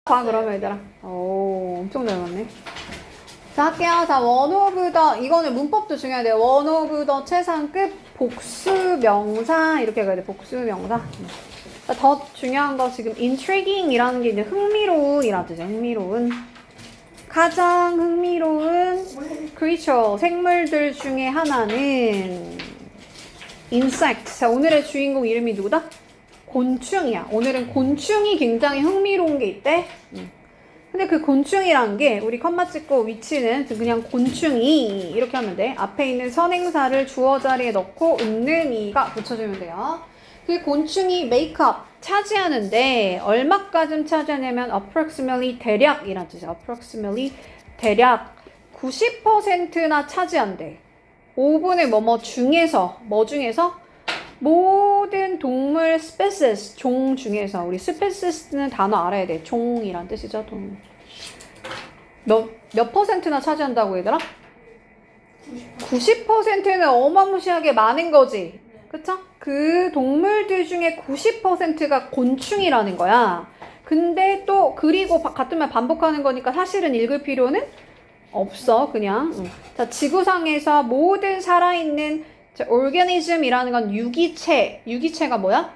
봐 그러면 얘들아. 오 엄청 잘 맞네. 자 할게요. 자 one of the 이거는 문법도 중요해요. one of the 최상급 복수명사 이렇게 가야 돼. 복수명사. 더 중요한 거 지금 intriguing이라는 게 이제 흥미로운이라는 뜻이죠. 흥미로운. 가장 흥미로운 creature 생물들 중에 하나는 insect. 자 오늘의 주인공 이름이 누구다? 곤충이야. 오늘은 곤충이 굉장히 흥미로운 게 있대. 근데 그 곤충이란 게 우리 컴마 찍고 위치는 그냥 곤충이 이렇게 하면 돼. 앞에 있는 선행사를 주어 자리에 넣고 은는이가 붙여주면 돼요. 그 곤충이 메이크업 차지하는데 얼마까지 차지하냐면 approximately 대략이란 뜻이야. approximately 대략 90%나 차지한대. 5분의 뭐뭐 중에서 뭐 중에서 모든 동물 species 종 중에서 우리 species는 단어 알아야 돼. 종이란 뜻이죠. 동. 몇 퍼센트나 차지한다고 얘들아? 90%는 어마무시하게 많은 거지. 그쵸? 그 동물들 중에 90%가 곤충이라는 거야. 근데 또 그리고 같은 말 반복하는 거니까 사실은 읽을 필요는 없어. 그냥. 자, 지구상에서 모든 살아있는 자, organism이라는 건 유기체. 유기체가 뭐야?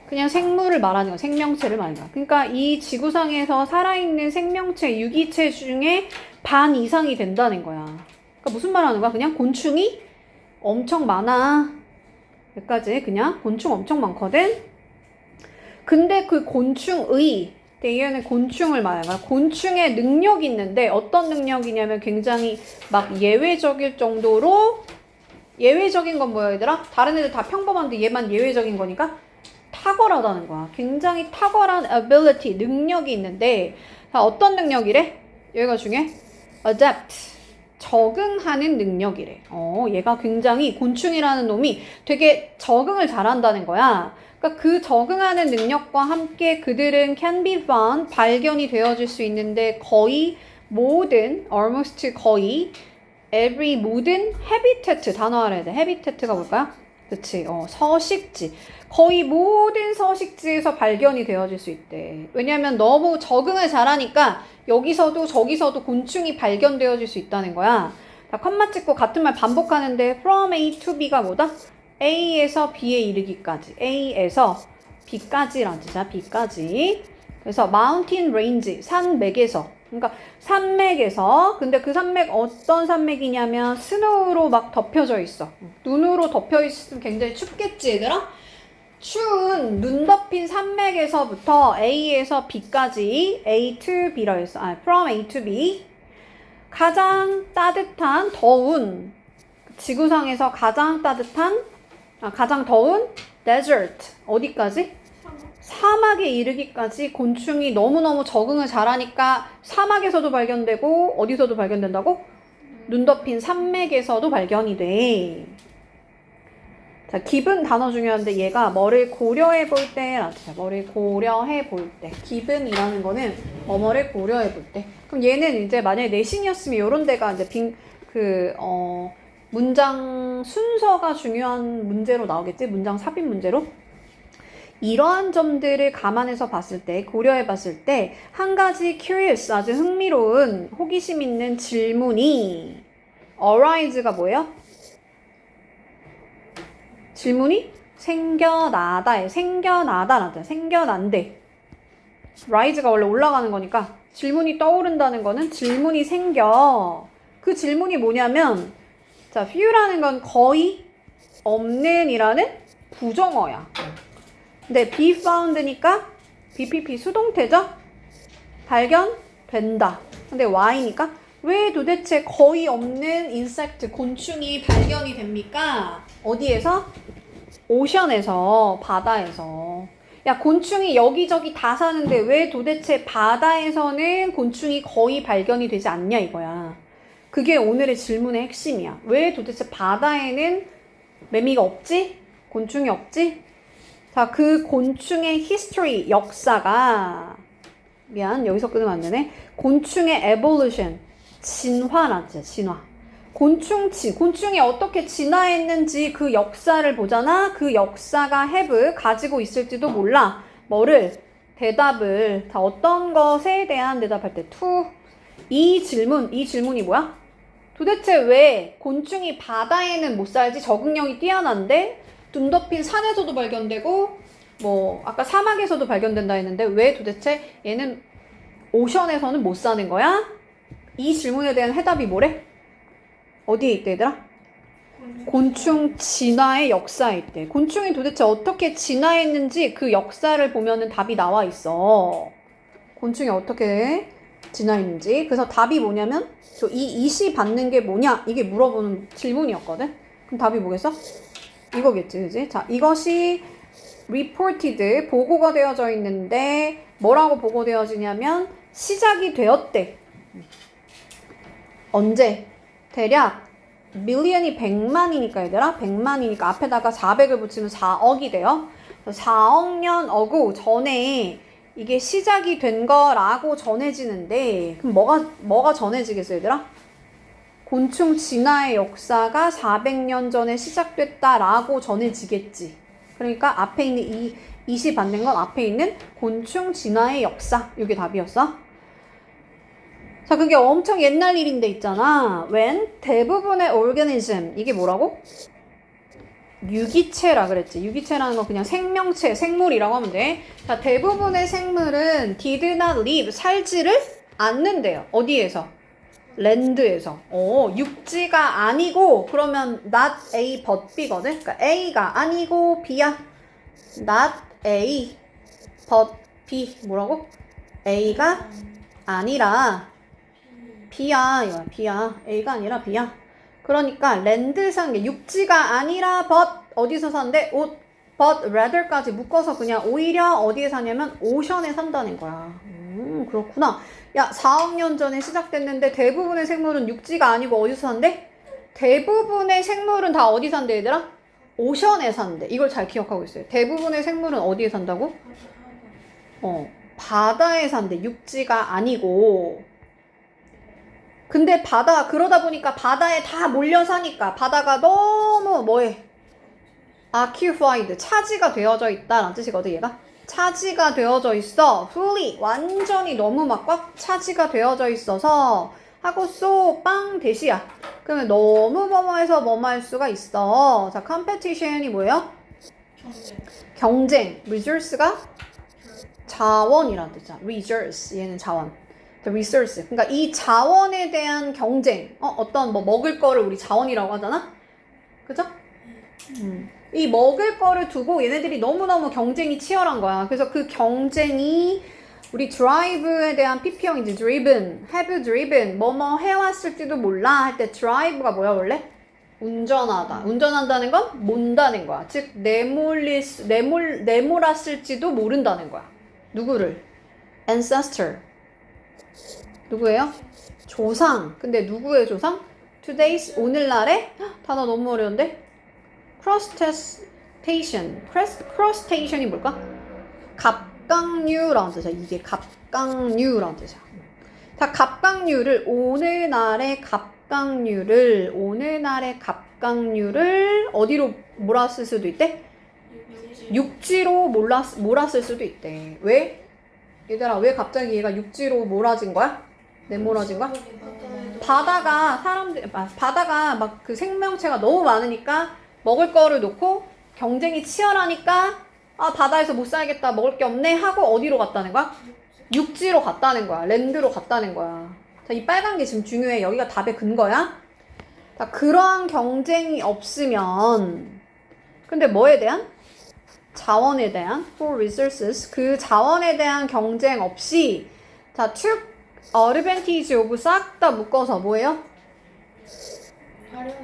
그냥 생물을 말하는 거야. 생명체를 말하는 거야. 그러니까 이 지구상에서 살아있는 생명체, 유기체 중에 반 이상이 된다는 거야. 그러니까 무슨 말 하는 거야? 그냥 곤충이 엄청 많아. 여기까지 그냥 곤충 엄청 많거든? 근데 그 곤충의 얘는 곤충을 말하는 거야. 곤충의 능력이 있는데 어떤 능력이냐면 굉장히 막 예외적일 정도로 예외적인 건 뭐야 얘들아? 다른 애들 다 평범한데 얘만 예외적인 거니까 탁월하다는 거야. 굉장히 탁월한 ability, 능력이 있는데 자, 어떤 능력이래? 여기가 중요해. adapt, 적응하는 능력이래. 얘가 굉장히 곤충이라는 놈이 되게 적응을 잘한다는 거야. 그러니까 그 적응하는 능력과 함께 그들은 can be found, 발견이 되어질 수 있는데 거의 모든, almost 거의 every 모든 habitat 단어 알아야 돼. habitat가 뭘까요? 그치. 서식지. 거의 모든 서식지에서 발견이 되어질 수 있대. 왜냐면 너무 적응을 잘하니까 여기서도 저기서도 곤충이 발견되어질 수 있다는 거야. 자, 컴마 찍고 같은 말 반복하는데 from A to B가 뭐다? A에서 B에 이르기까지. A에서 B까지라는 뜻이야. B까지. 그래서 mountain range, 산맥에서. 그러니까 산맥에서 근데 그 산맥 어떤 산맥이냐면 스노우로 막 덮여져 있어. 눈으로 덮여 있으면 굉장히 춥겠지 얘들아? 추운 눈 덮인 산맥에서부터 A에서 B까지 A to B라 했어. from A to B 가장 따뜻한 더운 지구상에서 가장 따뜻한 가장 더운 desert 어디까지? 사막에 이르기까지 곤충이 너무너무 적응을 잘하니까 사막에서도 발견되고 어디서도 발견된다고? 눈 덮인 산맥에서도 발견이 돼. 자, 기분 단어 중요한데 얘가 뭐를 고려해 볼 때, 뭐를 고려해 볼 때. 기분이라는 거는 뭐를 고려해 볼 때. 그럼 얘는 이제 만약에 내신이었으면 요런 데가 이제 문장 순서가 중요한 문제로 나오겠지? 문장 삽입 문제로. 이러한 점들을 감안해서 봤을 때, 고려해 봤을 때, 한 가지 curious, 아주 흥미로운, 호기심 있는 질문이 arise가 뭐예요? 질문이 생겨나다에 생겨나다라는 생겨난대. rise가 원래 올라가는 거니까 질문이 떠오른다는 거는 질문이 생겨. 그 질문이 뭐냐면 자, few라는 건 거의 없는이라는 부정어야. 근데 be found니까 BPP 수동태죠? 발견된다. 근데 why니까 왜 도대체 거의 없는 인섹트 곤충이 발견이 됩니까? 어디에서? 오션에서, 바다에서. 야, 곤충이 여기저기 다 사는데 왜 도대체 바다에서는 곤충이 거의 발견이 되지 않냐 이거야. 그게 오늘의 질문의 핵심이야. 왜 도대체 바다에는 매미가 없지? 곤충이 없지? 자, 그 곤충의 history, 역사가 미안, 여기서 끊으면 안 되네. 곤충의 evolution, 진화란 뜻이야, 진화. 곤충이 어떻게 진화했는지 그 역사를 보잖아. 그 역사가 have, 가지고 있을지도 몰라. 뭐를? 대답을 자 어떤 것에 대한 대답할 때 to 이 질문이 뭐야? 도대체 왜 곤충이 바다에는 못 살지? 적응력이 뛰어난데 둔더핀 산에서도 발견되고 뭐 아까 사막에서도 발견된다 했는데 왜 도대체 얘는 오션에서는 못 사는 거야? 이 질문에 대한 해답이 뭐래? 어디에 있대 얘들아? 곤충 진화의 역사에 있대. 곤충이 도대체 어떻게 진화했는지 그 역사를 보면은 답이 나와 있어. 곤충이 어떻게 진화했는지. 그래서 답이 뭐냐면 이 이시 받는 게 뭐냐 이게 물어보는 질문이었거든. 그럼 답이 뭐겠어? 이거겠지, 그지? 자, 이것이 reported 보고가 되어져 있는데 뭐라고 보고되어지냐면 시작이 되었대. 언제? 대략 밀리언이 100만이니까 얘들아 100만이니까 앞에다가 400을 붙이면 4억이 돼요. 4억 년 어고 전에 이게 시작이 된 거라고 전해지는데 그럼 뭐가 전해지겠어 얘들아? 곤충 진화의 역사가 400년 전에 시작됐다라고 전해지겠지. 그러니까 앞에 있는 이시 받는 건 앞에 있는 곤충 진화의 역사 이게 답이었어. 자, 그게 엄청 옛날 일인데 있잖아. when 대부분의 organism 이게 뭐라고? 유기체라 그랬지. 유기체라는 건 그냥 생명체, 생물이라고 하면 돼. 자, 대부분의 생물은 did not live 살지를 않는데요. 어디에서? 랜드에서. 육지가 아니고 그러면 not A but B거든. 그러니까 A가 아니고 B야. not A but B 뭐라고? A가 아니라 B야. 이거야. B야. A가 아니라 B야. 그러니까 랜드 사는 게 육지가 아니라 but 어디서 사는데 but rather까지 묶어서 그냥 오히려 어디에 사냐면 오션에 산다는 거야. 그렇구나. 야 4억 년 전에 시작됐는데 대부분의 생물은 육지가 아니고 어디서 산대? 대부분의 생물은 다 어디 산대 얘들아? 오션에 산대. 이걸 잘 기억하고 있어요. 대부분의 생물은 어디에 산다고? 바다에 산대. 육지가 아니고. 근데 그러다 보니까 바다에 다 몰려 사니까 바다가 너무 뭐해? occupied, 차지가 되어져 있다라는 뜻이거든, 얘가. 차지가 되어져 있어. fully, 완전히 너무 막 꽉 차지가 되어져 있어서 하고 빵 대시야. 그러면 너무 뭐뭐해서 뭐뭐 할 수가 있어. 자, competition이 뭐예요? 경쟁. resource가 자원이라는 뜻이야. resource, 얘는 자원. the resource. 그러니까 이 자원에 대한 경쟁. 어떤 뭐 먹을 거를 우리 자원이라고 하잖아? 그죠? 이 먹을 거를 두고 얘네들이 너무너무 경쟁이 치열한 거야. 그래서 그 경쟁이 우리 drive에 대한 PP형이지. driven, have driven, 뭐뭐 해왔을지도 몰라 할 때 drive가 뭐야 원래? 운전하다. 운전한다는 건 몬다는 거야. 즉 내몰았을지도 모른다는 거야. 누구를? ancestor. 누구예요? 조상. 근데 누구의 조상? today's 오늘날의 단어 너무 어려운데? crustacean이 뭘까? 갑각류라는 뜻이야. 이게 갑각류라는 뜻이야. 자, 갑각류를 오늘날의 갑각류를 어디로 몰았을 수도 있대? 육지로 몰았을 수도 있대. 왜? 얘들아, 왜 갑자기 얘가 육지로 몰아진 거야? 내몰아진 거야? 바다가 막 그 생명체가 너무 많으니까 먹을 거를 놓고 경쟁이 치열하니까 바다에서 못 살겠다 먹을 게 없네 하고 어디로 갔다는 거야? 육지로 갔다는 거야. 랜드로 갔다는 거야. 자, 이 빨간 게 지금 중요해. 여기가 답의 근거야. 자, 그러한 경쟁이 없으면 근데 뭐에 대한? 자원에 대한 for resources 그 자원에 대한 경쟁 없이 자, took advantage of 싹 다 묶어서 뭐예요?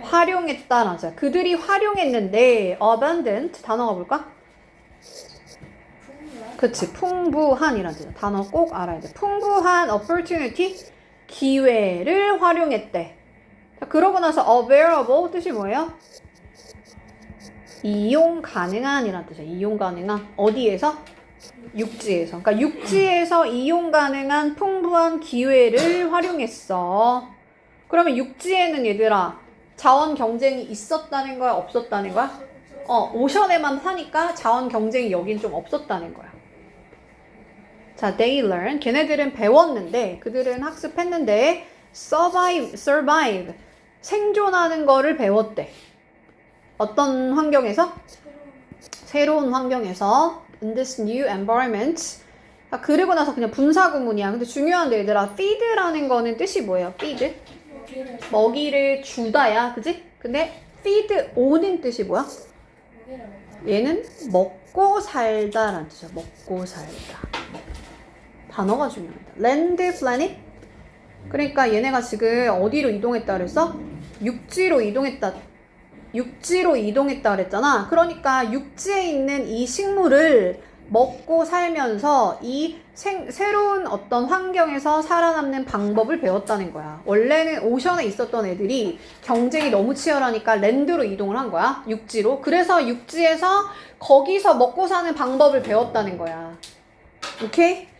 활용했다라는 거야. 그들이 활용했는데 abundant 단어가 뭘까? 그치, 풍부한이라는 뜻이야. 단어 꼭 알아야 돼. 풍부한 opportunity 기회를 활용했대. 자, 그러고 나서 available 뜻이 뭐예요? 이용 가능한이라는 뜻이야. 이용 가능한 어디에서? 육지에서. 그러니까 육지에서 이용 가능한 풍부한 기회를 활용했어. 그러면 육지에는 얘들아 자원 경쟁이 있었다는 거야? 없었다는 거야? 오션에만 사니까 자원 경쟁이 여긴 좀 없었다는 거야. 자, they learn. 걔네들은 배웠는데, 그들은 학습했는데, survive. 생존하는 거를 배웠대. 어떤 환경에서? 새로운 환경에서. In this new environment. 그리고 나서 그냥 분사구문이야. 근데 중요한데 얘들아, feed라는 거는 뜻이 뭐예요? feed? 먹이를 주다야. 그지? 근데 feed on은 뜻이 뭐야? 얘는 먹고 살다라는 뜻이야. 먹고 살다. 단어가 중요합니다. land, planet. 그러니까 얘네가 지금 어디로 이동했다 그랬어? 육지로 이동했다 그랬잖아. 그러니까 육지에 있는 이 식물을 먹고 살면서 이 새로운 어떤 환경에서 살아남는 방법을 배웠다는 거야. 원래는 오션에 있었던 애들이 경쟁이 너무 치열하니까 랜드로 이동을 한 거야. 육지로. 그래서 육지에서 거기서 먹고 사는 방법을 배웠다는 거야. 오케이?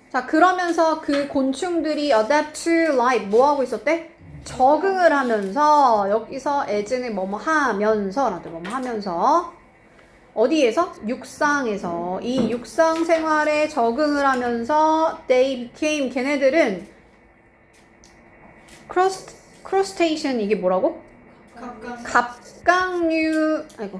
자, 그러면서 그 곤충들이 adapt to life 뭐 하고 있었대? 적응을 하면서 여기서 as는 뭐뭐 하면서라도 뭐뭐 하면서 어디에서? 육상에서 이 육상 생활에 적응을 하면서 they became 걔네들은 crustacean 이게 뭐라고? 갑각류 아이고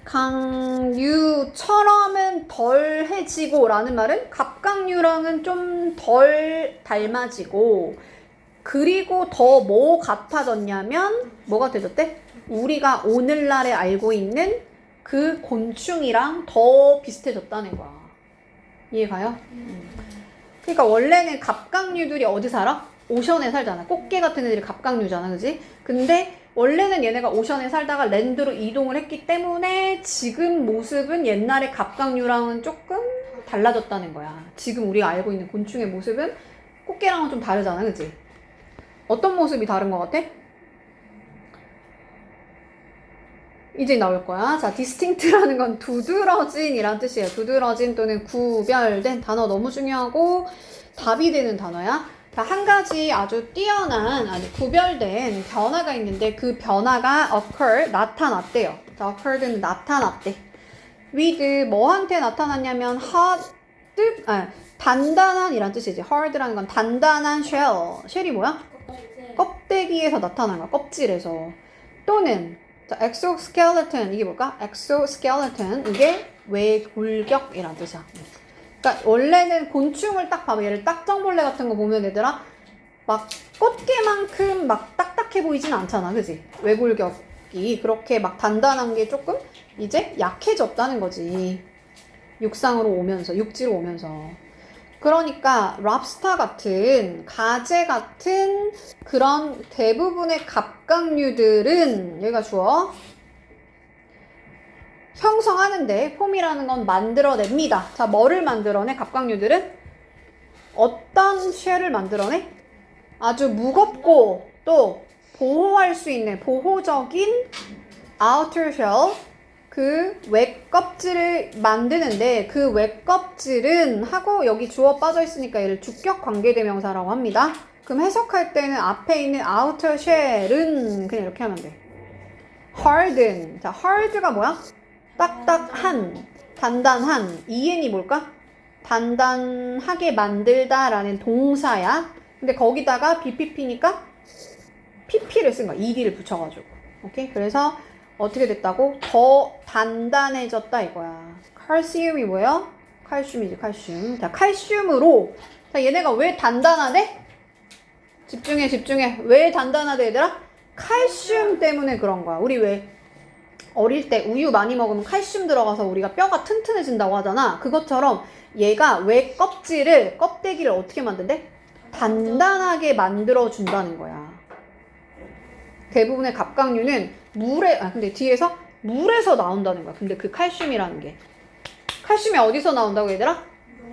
갑각류처럼은 덜해지고 라는 말은 갑각류랑은 좀 덜 닮아지고 그리고 더 뭐 같아졌냐면 뭐가 되졌대? 우리가 오늘날에 알고 있는 그 곤충이랑 더 비슷해졌다는 거야. 이해가요? 그러니까 원래는 갑각류들이 어디 살아? 오션에 살잖아. 꽃게 같은 애들이 갑각류잖아. 그지? 근데 원래는 얘네가 오션에 살다가 랜드로 이동을 했기 때문에 지금 모습은 옛날의 갑각류랑은 조금 달라졌다는 거야. 지금 우리가 알고 있는 곤충의 모습은 꽃게랑은 좀 다르잖아. 그지? 어떤 모습이 다른 것 같아? 이제 나올 거야. 자, distinct라는 건 두드러진이란 뜻이에요. 두드러진 또는 구별된 단어 너무 중요하고 답이 되는 단어야. 자, 한 가지 아주 뛰어난, 아니 구별된 변화가 있는데 그 변화가 occur, 나타났대요. 자, occurred는 나타났대. with 뭐한테 나타났냐면 단단한 이란 뜻이지. hard라는 건 단단한 shell. 쉘이 뭐야? 껍데기에서 나타난 거야. 껍질에서. 또는 자, exoskeleton 이게 뭘까? exoskeleton 이게 외골격이란 뜻이야. 그러니까 원래는 곤충을 딱 봐봐. 얘를 딱정벌레 같은 거 보면 얘들아 막 꽃게만큼 막 딱딱해 보이진 않잖아. 그지? 외골격이 그렇게 막 단단한 게 조금 이제 약해졌다는 거지. 육상으로 오면서 육지로 오면서. 그러니까 랍스터 같은 가재 같은 그런 대부분의 갑각류들은 여기가 주어 형성하는데 폼이라는 건 만들어냅니다. 자, 뭐를 만들어내? 갑각류들은 어떤 쉘을 만들어내? 아주 무겁고 또 보호할 수 있는 보호적인 outer shell 그 외껍질을 만드는데 그 외껍질은 하고 여기 주어 빠져 있으니까 얘를 주격 관계대명사라고 합니다. 그럼 해석할 때는 앞에 있는 outer shell은 그냥 이렇게 하면 돼. harden. 자, hard가 뭐야? 딱딱한, 단단한. en이 뭘까? 단단하게 만들다라는 동사야. 근데 거기다가 BPP니까 PP를 쓴 거야. ed를 붙여가지고. 오케이? 그래서 어떻게 됐다고? 더 단단해졌다 이거야. 칼슘이 뭐예요? 칼슘이지, 칼슘. 자, 칼슘으로. 자, 얘네가 왜 단단하대? 집중해. 왜 단단하대, 얘들아? 칼슘 때문에 그런 거야. 우리 왜 어릴 때 우유 많이 먹으면 칼슘 들어가서 우리가 뼈가 튼튼해진다고 하잖아. 그것처럼 얘가 왜 껍데기를 어떻게 만든대? 단단하게 만들어준다는 거야. 대부분의 갑각류는 근데 뒤에서 물에서 나온다는 거야. 근데 그 칼슘이라는 게. 칼슘이 어디서 나온다고 얘들아?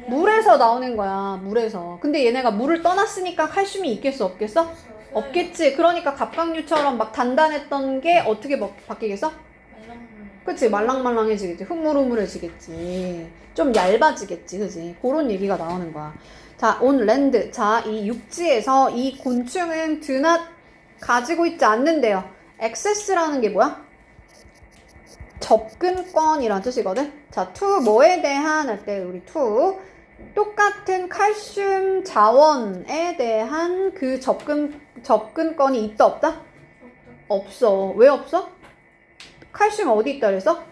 물에서 나오는 거야. 물에서. 근데 얘네가 물을 떠났으니까 칼슘이 있겠어? 없겠어? 없겠지. 그러니까 갑각류처럼 막 단단했던 게 어떻게 바뀌겠어? 그치? 말랑말랑해지겠지. 흐물흐물해지겠지. 좀 얇아지겠지. 그치? 그런 얘기가 나오는 거야. 자, on land. 자, 이 육지에서 이 곤충은 드낫 가지고 있지 않는데요. access라는 게 뭐야? 접근권이란 뜻이거든. 자, to 뭐에 대한 할 때 우리 to 똑같은 칼슘 자원에 대한 그 접근권이 있다 없다? 없어. 왜 없어? 칼슘 어디 있다 그랬어?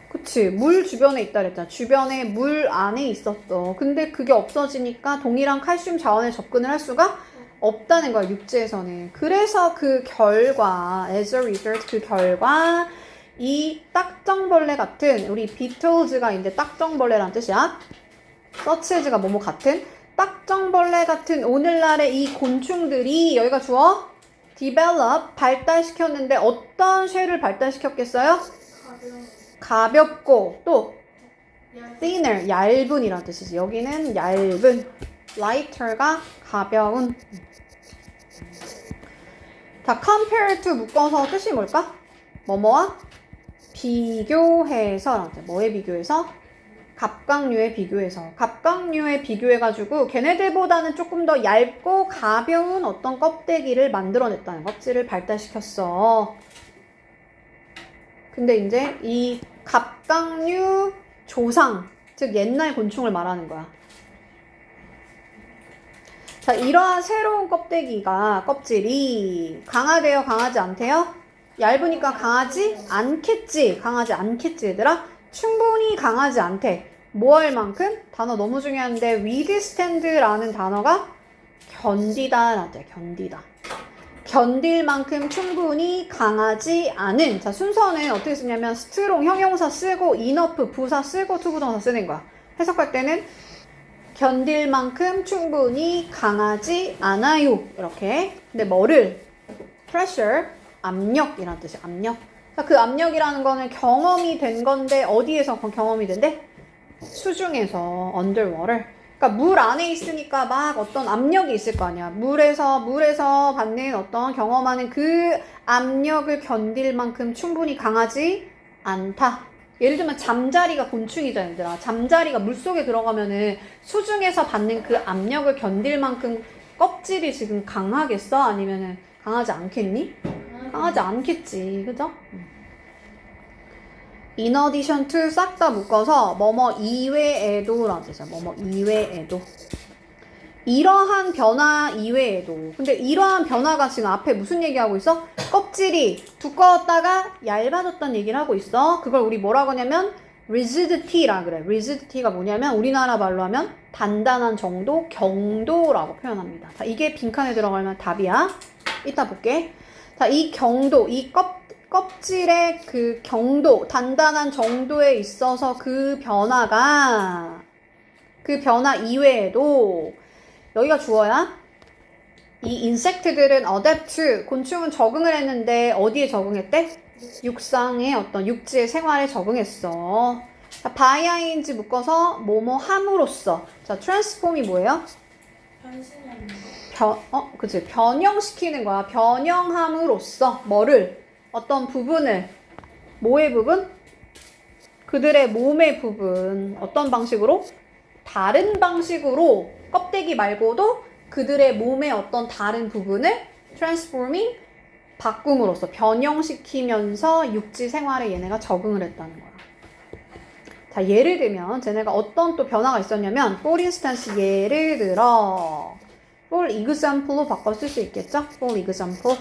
그치. 물 주변에 있다 그랬잖아. 주변에 물 안에 있었어. 근데 그게 없어지니까 동일한 칼슘 자원에 접근을 할 수가 없다는 거야, 육지에서는. 그래서 그 결과, as a result, 그 결과, 이 딱정벌레 같은, 우리 beetles가 이제 딱정벌레란 뜻이야. 서치해즈가 뭐뭐 같은, 딱정벌레 같은 오늘날의 이 곤충들이, 여기가 주어? develop, 발달시켰는데 어떤 쉐를 발달시켰겠어요? 가볍고, 또, thinner, 얇은이란 뜻이지. 여기는 얇은, lighter가 가벼운. 자, compare to 묶어서 뜻이 뭘까? 뭐뭐와? 비교해서. 뭐에 비교해서? 갑각류에 비교해서. 갑각류에 비교해가지고 걔네들보다는 조금 더 얇고 가벼운 어떤 껍데기를 만들어냈다는 껍질을 발달시켰어. 근데 이제 이 갑각류 조상, 즉 옛날 곤충을 말하는 거야. 자, 이러한 새로운 껍질이 강하대요, 강하지 않대요? 얇으니까 강하지 않겠지. 강하지 않겠지, 얘들아? 충분히 강하지 않대. 뭐 할 만큼? 단어 너무 중요한데 withstand라는 단어가 견디다라대. 견디다. 견딜 만큼 충분히 강하지 않은. 자, 순서는 어떻게 쓰냐면 strong 형용사 쓰고 enough 부사 쓰고 to 부동사 쓰는 거야. 해석할 때는 견딜 만큼 충분히 강하지 않아요. 이렇게. 근데 뭐를? pressure, 압력이라는 뜻이야. 압력. 자, 그 압력이라는 거는 경험이 된 건데 어디에서 경험이 된대? 수중에서, underwater. 그러니까 물 안에 있으니까 막 어떤 압력이 있을 거 아니야. 물에서 받는 어떤 경험하는 그 압력을 견딜 만큼 충분히 강하지 않다. 예를 들면 잠자리가 곤충이잖아, 얘들아. 잠자리가 물속에 들어가면은 수중에서 받는 그 압력을 견딜 만큼 껍질이 지금 강하겠어? 아니면은 강하지 않겠니? 강하지 않겠지. 그죠? In addition to 싹 다 묶어서 뭐뭐 이외에도 라는 뜻이야. 뭐뭐 이외에도. 이러한 변화 이외에도. 근데 이러한 변화가 지금 앞에 무슨 얘기하고 있어? 껍질이 두꺼웠다가 얇아졌다는 얘기를 하고 있어. 그걸 우리 뭐라고 하냐면 rigidity라 그래. rigidity가 뭐냐면 우리나라 말로 하면 단단한 정도, 경도라고 표현합니다. 자, 이게 빈칸에 들어가면 답이야. 이따 볼게. 자, 이 경도, 이 껍질의 그 경도, 단단한 정도에 있어서 그 변화 이외에도 여기가 주어야. 이 인섹트들은 adapt, 곤충은 적응을 했는데 어디에 적응했대? 육상의 어떤 육지의 생활에 적응했어. 자, by인지 묶어서 뭐뭐 함으로써. 자, transform이 뭐예요? 그치. 변형시키는 거야. 변형함으로써 뭐를? 어떤 부분을. 뭐의 부분? 그들의 몸의 부분. 어떤 방식으로? 다른 방식으로 껍데기 말고도 그들의 몸의 어떤 다른 부분을 transforming, 바꿈으로써 변형시키면서 육지 생활에 얘네가 적응을 했다는 거야. 자, 예를 들면 쟤네가 어떤 또 변화가 있었냐면 for instance, 예를 들어 for example로 바꿔 쓸 수 있겠죠? for example.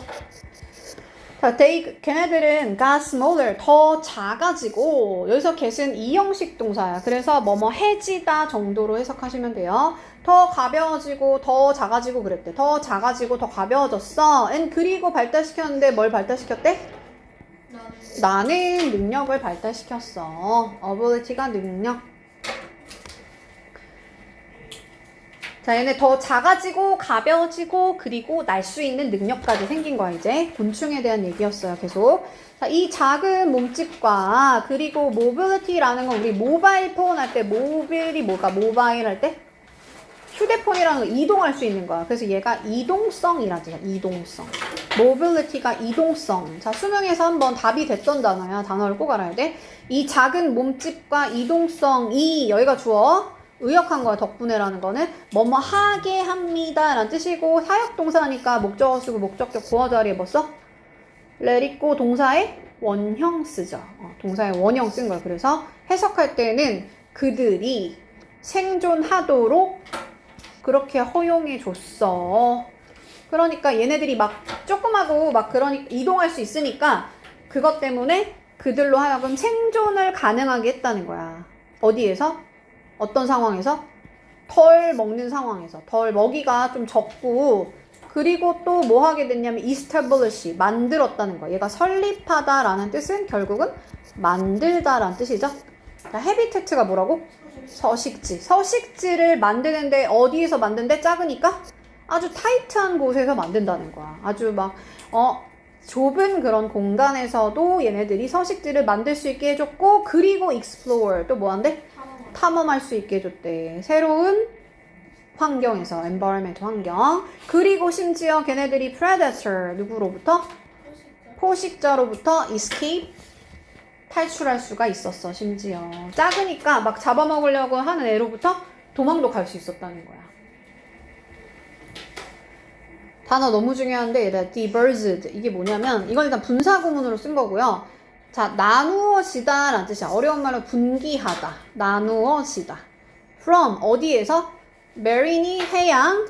자, 걔네들은 got smaller, 더 작아지고, 여기서 get은 이형식 동사야. 그래서 뭐뭐 해지다 정도로 해석하시면 돼요. 더 가벼워지고, 더 작아지고 그랬대. 더 작아지고, 더 가벼워졌어. 그리고 발달시켰는데 뭘 발달시켰대? 나는 능력을 발달시켰어. ability가 능력. 자, 얘네 더 작아지고 가벼워지고 그리고 날 수 있는 능력까지 생긴 거야. 이제 곤충에 대한 얘기였어요. 계속. 자, 이 작은 몸집과 그리고 모빌리티라는 건 우리 모바일 폰 할 때 모빌이 뭐가? 모바일 할 때 휴대폰이라는 거 이동할 수 있는 거야. 그래서 얘가 이동성이라지. 이동성. 모빌리티가 이동성. 자, 수능에서 한번 답이 됐던 단어야. 단어를 꼭 알아야 돼. 이 작은 몸집과 이동성이 여기가 주어. 의역한 거야. 덕분에라는 거는 뭐뭐 하게 합니다 라는 뜻이고, 사역동사니까 목적어 쓰고 목적격 보어 자리에 뭐 써? let it go 동사의 원형 쓰죠. 동사의 원형 쓴 거예요. 그래서 해석할 때는 그들이 생존하도록 그렇게 허용해 줬어. 그러니까 얘네들이 막 조그마고 막 그러니까 이동할 수 있으니까 그것 때문에 그들로 하여금 생존을 가능하게 했다는 거야. 어디에서? 어떤 상황에서? 덜 먹는 상황에서. 덜 먹이가 좀 적고 그리고 또 뭐 하게 됐냐면 establish, 만들었다는 거야. 얘가 설립하다라는 뜻은 결국은 만들다라는 뜻이죠. habitat가 뭐라고? 서식지. 서식지를 만드는데 어디에서 만든대? 작으니까 아주 타이트한 곳에서 만든다는 거야. 아주 막 좁은 그런 공간에서도 얘네들이 서식지를 만들 수 있게 해줬고 그리고 explore, 또 뭐 한대? 탐험할 수 있게 해줬대. 새로운 환경에서, environment 환경. 그리고 심지어 걔네들이 predator, 누구로부터? 포식자로부터 escape, 탈출할 수가 있었어. 심지어 작으니까 막 잡아먹으려고 하는 애로부터 도망도 갈 수 있었다는 거야. 단어 너무 중요한데 얘들아, diversed 이게 뭐냐면 이건 일단 분사구문으로 쓴 거고요. 자, 나누어지다 라는 뜻이야. 어려운 말로 분기하다, 나누어지다. from 어디에서? marin이 해양,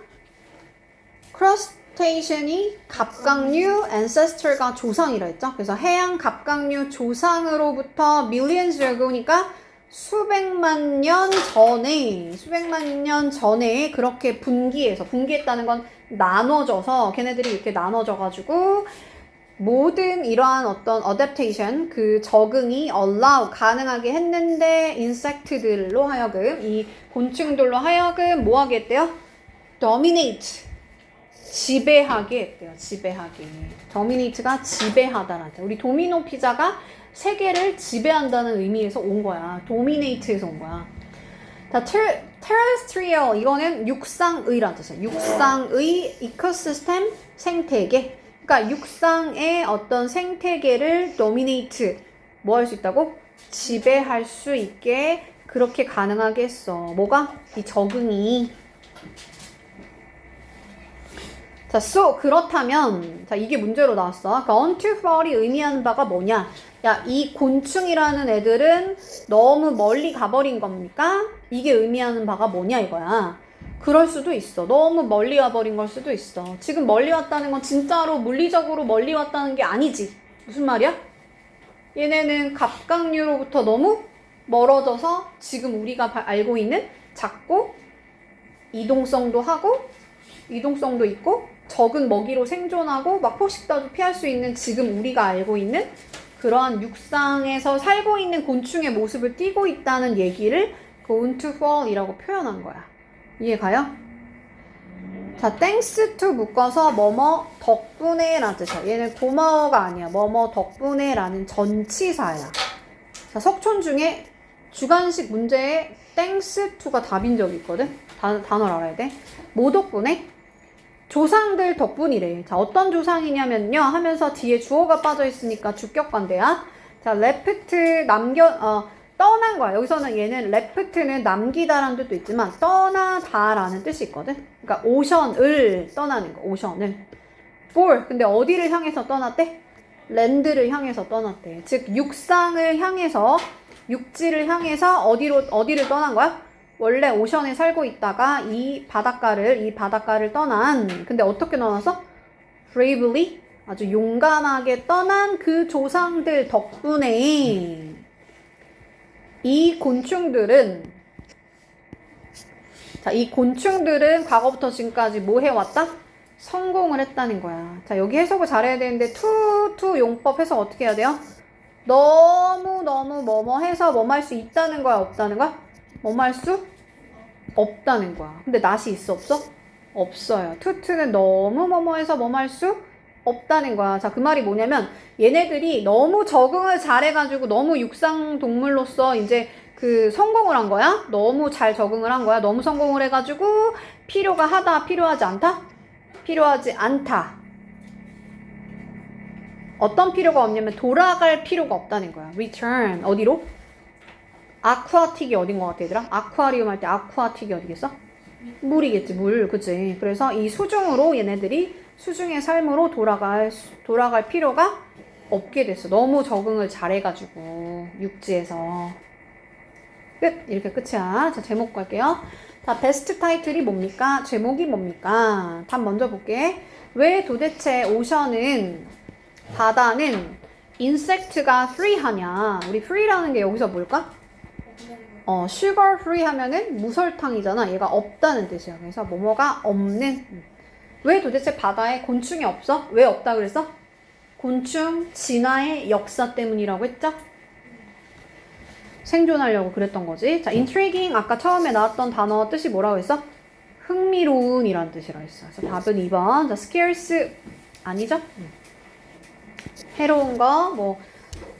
crustacean이 갑각류, ancestor가 조상이라 했죠. 그래서 해양 갑각류 조상으로부터 millions ago니까 수백만 년 전에 그렇게 분기했다는 건 나눠져서 걔네들이 이렇게 나눠져가지고 모든 이러한 어떤 adaptation, 그 적응이 allow, 가능하게 했는데 인섹트들로 하여금, 이 곤충들로 하여금 뭐 하게 했대요? dominate, 지배하게 했대요. 지배하게. dominate가 지배하다라는 뜻. 우리 도미노 피자가 세계를 지배한다는 의미에서 온 거야. dominate에서 온 거야. 자, terrestrial, 이거는 육상의라는 뜻이야. 육상의 이코시스템, 생태계. 그러니까 육상의 어떤 생태계를 dominate, 뭐 할 수 있다고? 지배할 수 있게 그렇게 가능하게 했어. 뭐가? 이 적응이. 자, so 그렇다면, 자, 이게 문제로 나왔어. 그러니까 onto fall이 의미하는 바가 뭐냐? 야, 이 곤충이라는 애들은 너무 멀리 가버린 겁니까? 이게 의미하는 바가 뭐냐 이거야. 그럴 수도 있어. 너무 멀리 와버린 걸 수도 있어. 지금 멀리 왔다는 건 진짜로 물리적으로 멀리 왔다는 게 아니지. 무슨 말이야? 얘네는 갑각류로부터 너무 멀어져서 지금 우리가 알고 있는 작고 이동성도 있고 적은 먹이로 생존하고 막 포식자도 피할 수 있는 지금 우리가 알고 있는 그러한 육상에서 살고 있는 곤충의 모습을 띠고 있다는 얘기를 going to fall이라고 표현한 거야. 이해가요? 자, thanks to 묶어서 뭐뭐 덕분에 라는 뜻이야. 얘는 고마워가 아니야. 뭐뭐 덕분에 라는 전치사야. 자, 석촌 중에 주관식 문제에 thanks to가 답인 적이 있거든. 단어를 알아야 돼. 뭐 덕분에? 조상들 덕분이래. 자, 어떤 조상이냐면요 하면서 뒤에 주어가 빠져 있으니까 주격관대야. 자, left 떠난 거야. 여기서는 얘는 left는 남기다라는 뜻도 있지만 떠나다라는 뜻이 있거든. 그러니까 오션을 떠나는 거. 오션을. for 근데 어디를 향해서 떠났대? 랜드를 향해서 떠났대. 즉 육상을 향해서, 육지를 향해서 어디를 떠난 거야? 원래 오션에 살고 있다가 이 바닷가를 떠난, 근데 어떻게 떠났어? bravely, 아주 용감하게 떠난 그 조상들 덕분에 이 곤충들은 과거부터 지금까지 뭐 해왔다? 성공을 했다는 거야. 자, 여기 해석을 잘해야 되는데 to 용법 해석 어떻게 해야 돼요? 너무 뭐뭐 해서 뭐뭐 할 수 있다는 거야, 없다는 거야? 뭐뭐 할 수 없다는 거야. 근데 낫이 있어, 없어? 없어요. 투는 너무 뭐뭐 해서 뭐뭐 할 수 없다는 거야. 자, 그 말이 뭐냐면 얘네들이 너무 적응을 잘해가지고 너무 육상 동물로서 이제 그 성공을 한 거야. 너무 잘 적응을 한 거야. 너무 성공을 해가지고 필요하지 않다? 필요하지 않다. 어떤 필요가 없냐면 돌아갈 필요가 없다는 거야. return. 어디로? 아쿠아틱이 어딘 것 같아, 얘들아? 아쿠아리움 할 때 아쿠아틱이 어디겠어? 물이겠지, 물. 그치? 그래서 이 수중으로 얘네들이 수중의 삶으로 돌아갈 필요가 없게 됐어. 너무 적응을 잘해가지고 육지에서. 끝! 이렇게 끝이야. 자, 제목 갈게요. 자, 베스트 타이틀이 뭡니까? 제목이 뭡니까? 답 먼저 볼게. 왜 도대체 오션은, 바다는 인섹트가 free하냐? 우리 free라는 게 여기서 뭘까? sugar free 하면은 무설탕이잖아. 얘가 없다는 뜻이야. 그래서 뭐뭐가 없는. 왜 도대체 바다에 곤충이 없어? 왜 없다 그랬어? 곤충 진화의 역사 때문이라고 했죠? 생존하려고 그랬던 거지. 자, intriguing 아까 처음에 나왔던 단어 뜻이 뭐라고 했어? 흥미로운 이란 뜻이라고 했어. 그래서 답은 2번. 자, scarce 아니죠? 해로운 거,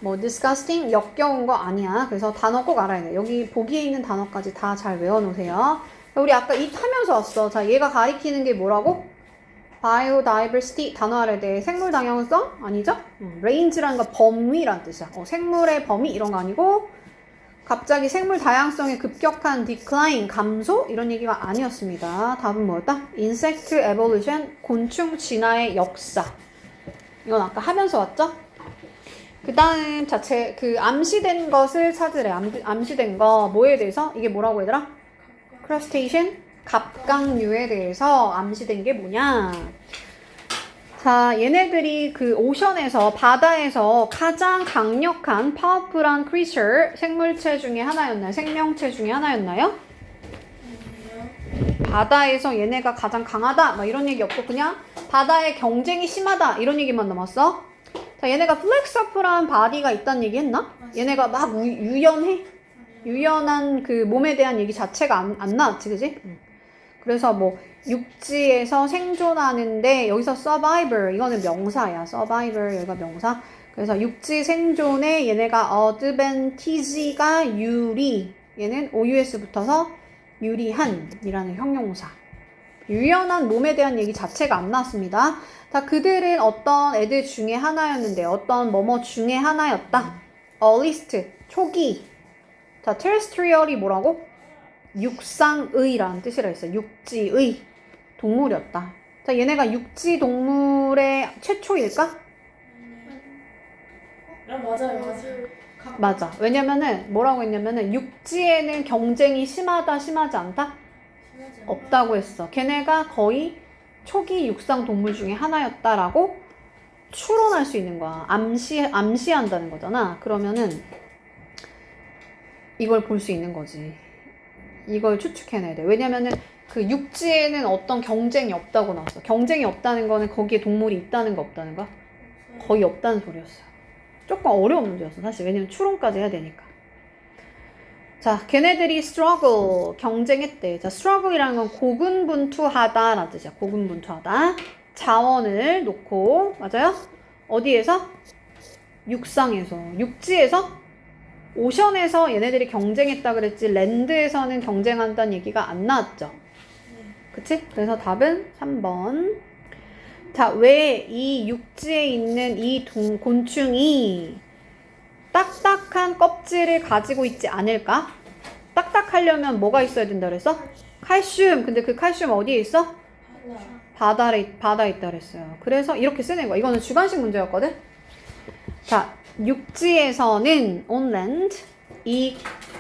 뭐 disgusting 역겨운 거 아니야. 그래서 단어 꼭 알아야 돼. 여기 보기에 있는 단어까지 다 잘 외워놓으세요. 우리 아까 it 하면서 왔어. 자, 얘가 가리키는 게 뭐라고? biodiversity 단어 알아야 돼. 생물 다양성 아니죠? range라는 거 범위란 뜻이야. 생물의 범위 이런 거 아니고 갑자기 생물 다양성의 급격한 decline 감소 이런 얘기가 아니었습니다. 답은 뭐였다? insect evolution 곤충 진화의 역사. 이건 아까 하면서 왔죠? 그 다음 자체 그 암시된 것을 찾으래. 암시된 거 뭐에 대해서? 이게 뭐라고 얘들아? crustacean 갑각류에 대해서 암시된 게 뭐냐? 자, 얘네들이 그 오션에서 바다에서 가장 강력한 파워풀한 creature 생물체 중에 하나였나요? 생명체 중에 하나였나요? 바다에서 얘네가 가장 강하다 막 이런 얘기 없고 그냥 바다의 경쟁이 심하다 이런 얘기만 남았어. 자, 얘네가 플렉서풀한 바디가 있다는 얘기 했나? 얘네가 막 유연해? 유연한 그 몸에 대한 얘기 자체가 안 나왔지, 그지? 그래서 뭐 육지에서 생존하는데 여기서 survivor 이거는 명사야. survivor 여기가 명사. 그래서 육지 생존에 얘네가 advantage가 유리. 얘는 OUS 붙어서 유리한 이라는 형용사. 유연한 몸에 대한 얘기 자체가 안 나왔습니다. 자, 그들은 어떤 애들 중에 하나였는데 어떤 뭐뭐 중에 하나였다. earliest 초기. 자, terrestrial이 뭐라고? 육상의라는 뜻이라 했어요. 육지의 동물이었다. 자, 얘네가 육지 동물의 최초일까? 맞아요. 맞아. 왜냐면은 뭐라고 했냐면은 육지에는 경쟁이 심하다, 심하지 않다? 없다고 했어. 걔네가 거의 초기 육상 동물 중에 하나였다라고 추론할 수 있는 거야. 암시한다는 거잖아. 그러면은 이걸 볼 수 있는 거지. 이걸 추측해내야 돼. 왜냐면은 그 육지에는 어떤 경쟁이 없다고 나왔어. 경쟁이 없다는 거는 거기에 동물이 있다는 거 없다는 거? 거의 없다는 소리였어요. 조금 어려운 문제였어. 사실 왜냐면 추론까지 해야 되니까. 자, 걔네들이 struggle 경쟁했대. 자, struggle이라는 건 고군분투하다라는 뜻이야. 고군분투하다. 자원을 놓고 맞아요? 어디에서? 육상에서. 육지에서? 오션에서 얘네들이 경쟁했다 그랬지 랜드에서는 경쟁한다는 얘기가 안 나왔죠. 그치? 그래서 답은 3번. 자, 왜 이 육지에 있는 이 곤충이 딱딱한 껍질을 가지고 있지 않을까? 딱딱하려면 뭐가 있어야 된다 그랬어? 칼슘. 근데 그 칼슘 어디에 있어? 바다에 있다 그랬어요. 그래서 이렇게 쓰는 거야. 이거는 주관식 문제였거든. 자, 육지에서는 on land 이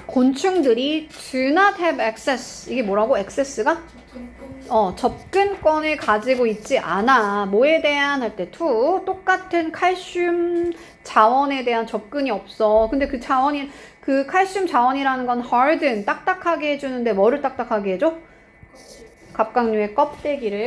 곤충들이 do not have access. 이게 뭐라고? access가? 접근권을 가지고 있지 않아. 뭐에 대한 할 때 to 똑같은 칼슘 자원에 대한 접근이 없어. 근데 그 칼슘 자원이라는 건 harden 딱딱하게 해주는데 뭐를 딱딱하게 해줘? 갑각류의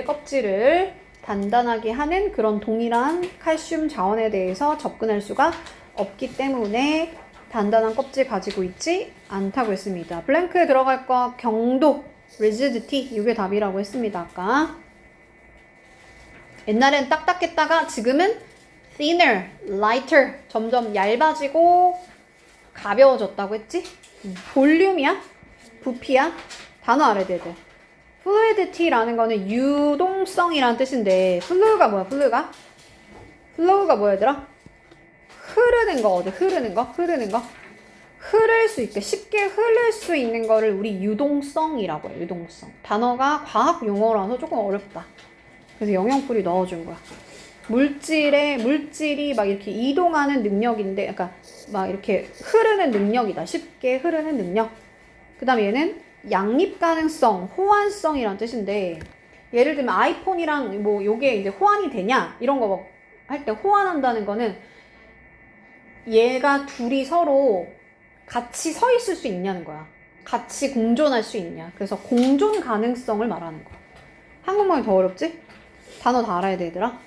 껍질을 단단하게 하는 그런 동일한 칼슘 자원에 대해서 접근할 수가 없기 때문에 단단한 껍질 가지고 있지 않다고 했습니다. 블랭크에 들어갈 거 경도, rigidity 이게 답이라고 했습니다. 아까 옛날엔 딱딱했다가 지금은 thinner, lighter 점점 얇아지고 가벼워졌다고 했지? 볼륨이야? 부피야? 단어 알아야 돼. fluidity라는 거는 유동성이라는 뜻인데 flow가 뭐야? flow가 뭐야 얘들아? 흐르는 거거든. 흐르는 거. 흐를 수 있게 쉽게 흐를 수 있는 거를 우리 유동성이라고 해요. 유동성. 단어가 과학 용어라서 조금 어렵다. 그래서 영영풀이 넣어준 거야. 물질이 막 이렇게 이동하는 능력인데, 그러니까 막 이렇게 흐르는 능력이다. 쉽게 흐르는 능력. 그 다음에 얘는 양립 가능성, 호환성이란 뜻인데, 예를 들면 아이폰이랑 뭐 요게 이제 호환이 되냐? 이런 거 할 때 호환한다는 거는 얘가 둘이 서로 같이 서 있을 수 있냐는 거야. 같이 공존할 수 있냐. 그래서 공존 가능성을 말하는 거야. 한국말이 더 어렵지? 단어 다 알아야 돼, 얘들아.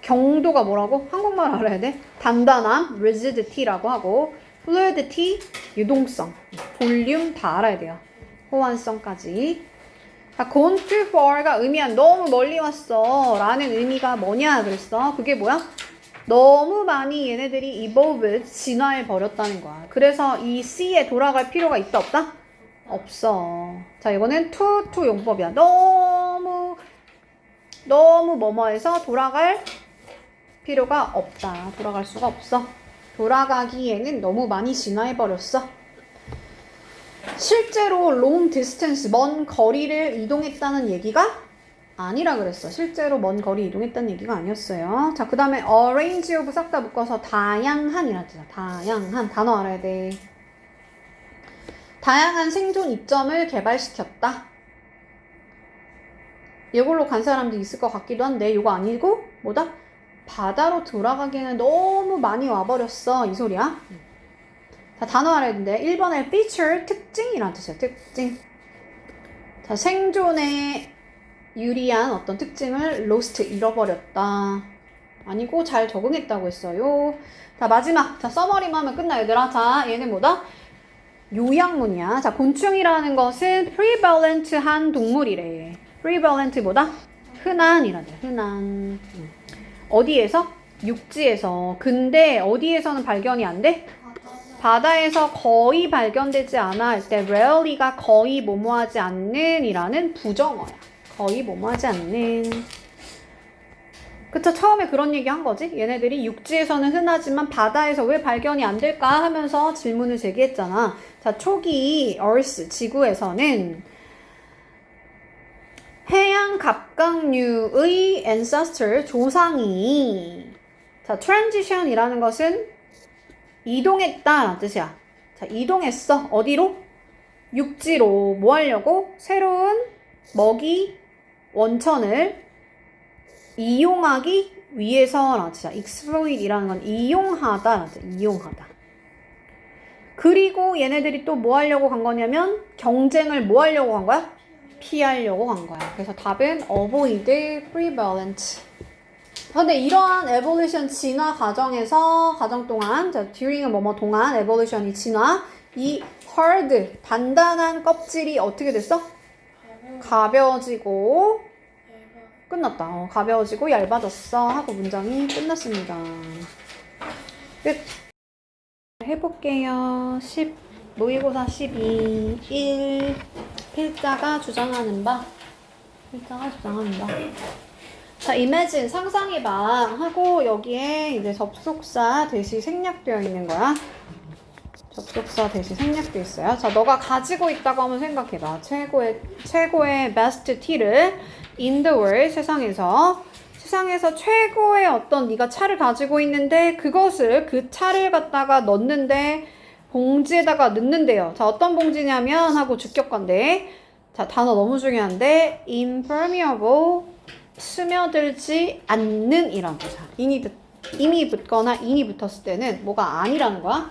경도가 뭐라고? 한국말 알아야 돼. 단단함, rigidity라고 하고, fluidity, 유동성, 볼륨 다 알아야 돼요. 호환성까지. 자, gone too far가 의미한 너무 멀리 왔어 라는 의미가 뭐냐 그랬어. 그게 뭐야? 너무 많이 얘네들이 evolved, 진화해버렸다는 거야. 그래서 이 C에 돌아갈 필요가 있다 없다? 없어. 자, 이거는 to 용법이야. 너무 뭐뭐해서 돌아갈 필요가 없다. 돌아갈 수가 없어. 돌아가기에는 너무 많이 진화해버렸어. 실제로 long distance, 먼 거리를 이동했다는 얘기가 아니라 그랬어. 실제로 먼 거리 이동했다는 얘기가 아니었어요. 자, 그 다음에 arrange of 싹 다 묶어서 다양한이라는 뜻이야. 다양한 단어 알아야 돼. 다양한 생존 입점을 개발시켰다. 이걸로 간 사람도 있을 것 같기도 한데 이거 아니고 뭐다? 바다로 돌아가기에는 너무 많이 와버렸어. 이 소리야. 자, 단어 알아야 되는데 1번에 feature, 특징이라는 뜻이야. 특징. 자, 생존에 유리한 어떤 특징을 lost, 잃어버렸다. 아니고 잘 적응했다고 했어요. 자, 마지막. 자, 서머리만 하면 끝나, 얘들아. 자, 얘는 뭐다? 요약문이야. 자, 곤충이라는 것은 prevalent한 동물이래. prevalent 뭐다? 흔한이라는 뜻. 흔한. 어디에서? 육지에서. 근데 어디에서는 발견이 안 돼? 바다에서 거의 발견되지 않아 할 때 rarely가 거의 뭐뭐하지 않는 이라는 부정어야. 거의 뭐뭐하지 않는. 그쵸? 처음에 그런 얘기 한 거지? 얘네들이 육지에서는 흔하지만 바다에서 왜 발견이 안 될까 하면서 질문을 제기했잖아. 자, 초기 Earth, 지구에서는 해양 갑각류의 ancestor, 조상이 자, transition이라는 것은 이동했다라는 뜻이야. 자, 이동했어. 어디로? 육지로. 뭐 하려고? 새로운 먹이, 원천을 이용하기 위해서라는 뜻이야. exploit이라는 건 이용하다라는 뜻이야. 이용하다. 그리고 얘네들이 또 뭐 하려고 간 거냐면 경쟁을 뭐 하려고 간 거야? 피하려고 간 거야. 그래서 답은 avoid, prevalent. 근데 이러한 evolution 진화 과정 동안, 자, during은 뭐뭐 동안, evolution이 진화, 이 hard, 단단한 껍질이 어떻게 됐어? 가벼워지고, 끝났다. 가벼워지고 얇아졌어. 하고 문장이 끝났습니다. 끝. 해볼게요. 10, 모의고사 12, 1, 필자가 주장하는 바. 자, imagine, 상상해봐. 하고, 여기에 이제 접속사 대시 생략되어 있는 거야. 접속사 대시 생략되어 있어요. 자, 너가 가지고 있다고 한번 생각해봐. 최고의 best T를 in the world, 세상에서 최고의 어떤 네가 차를 가지고 있는데, 그것을, 그 차를 갖다가 넣는데, 봉지에다가 넣는데요. 자, 어떤 봉지냐면, 하고 주격건데, 자, 단어 너무 중요한데, impermeable, 스며들지 않는 이란 뜻이야. 인이 붙거나 인이 붙었을 때는 뭐가 아니라는 거야?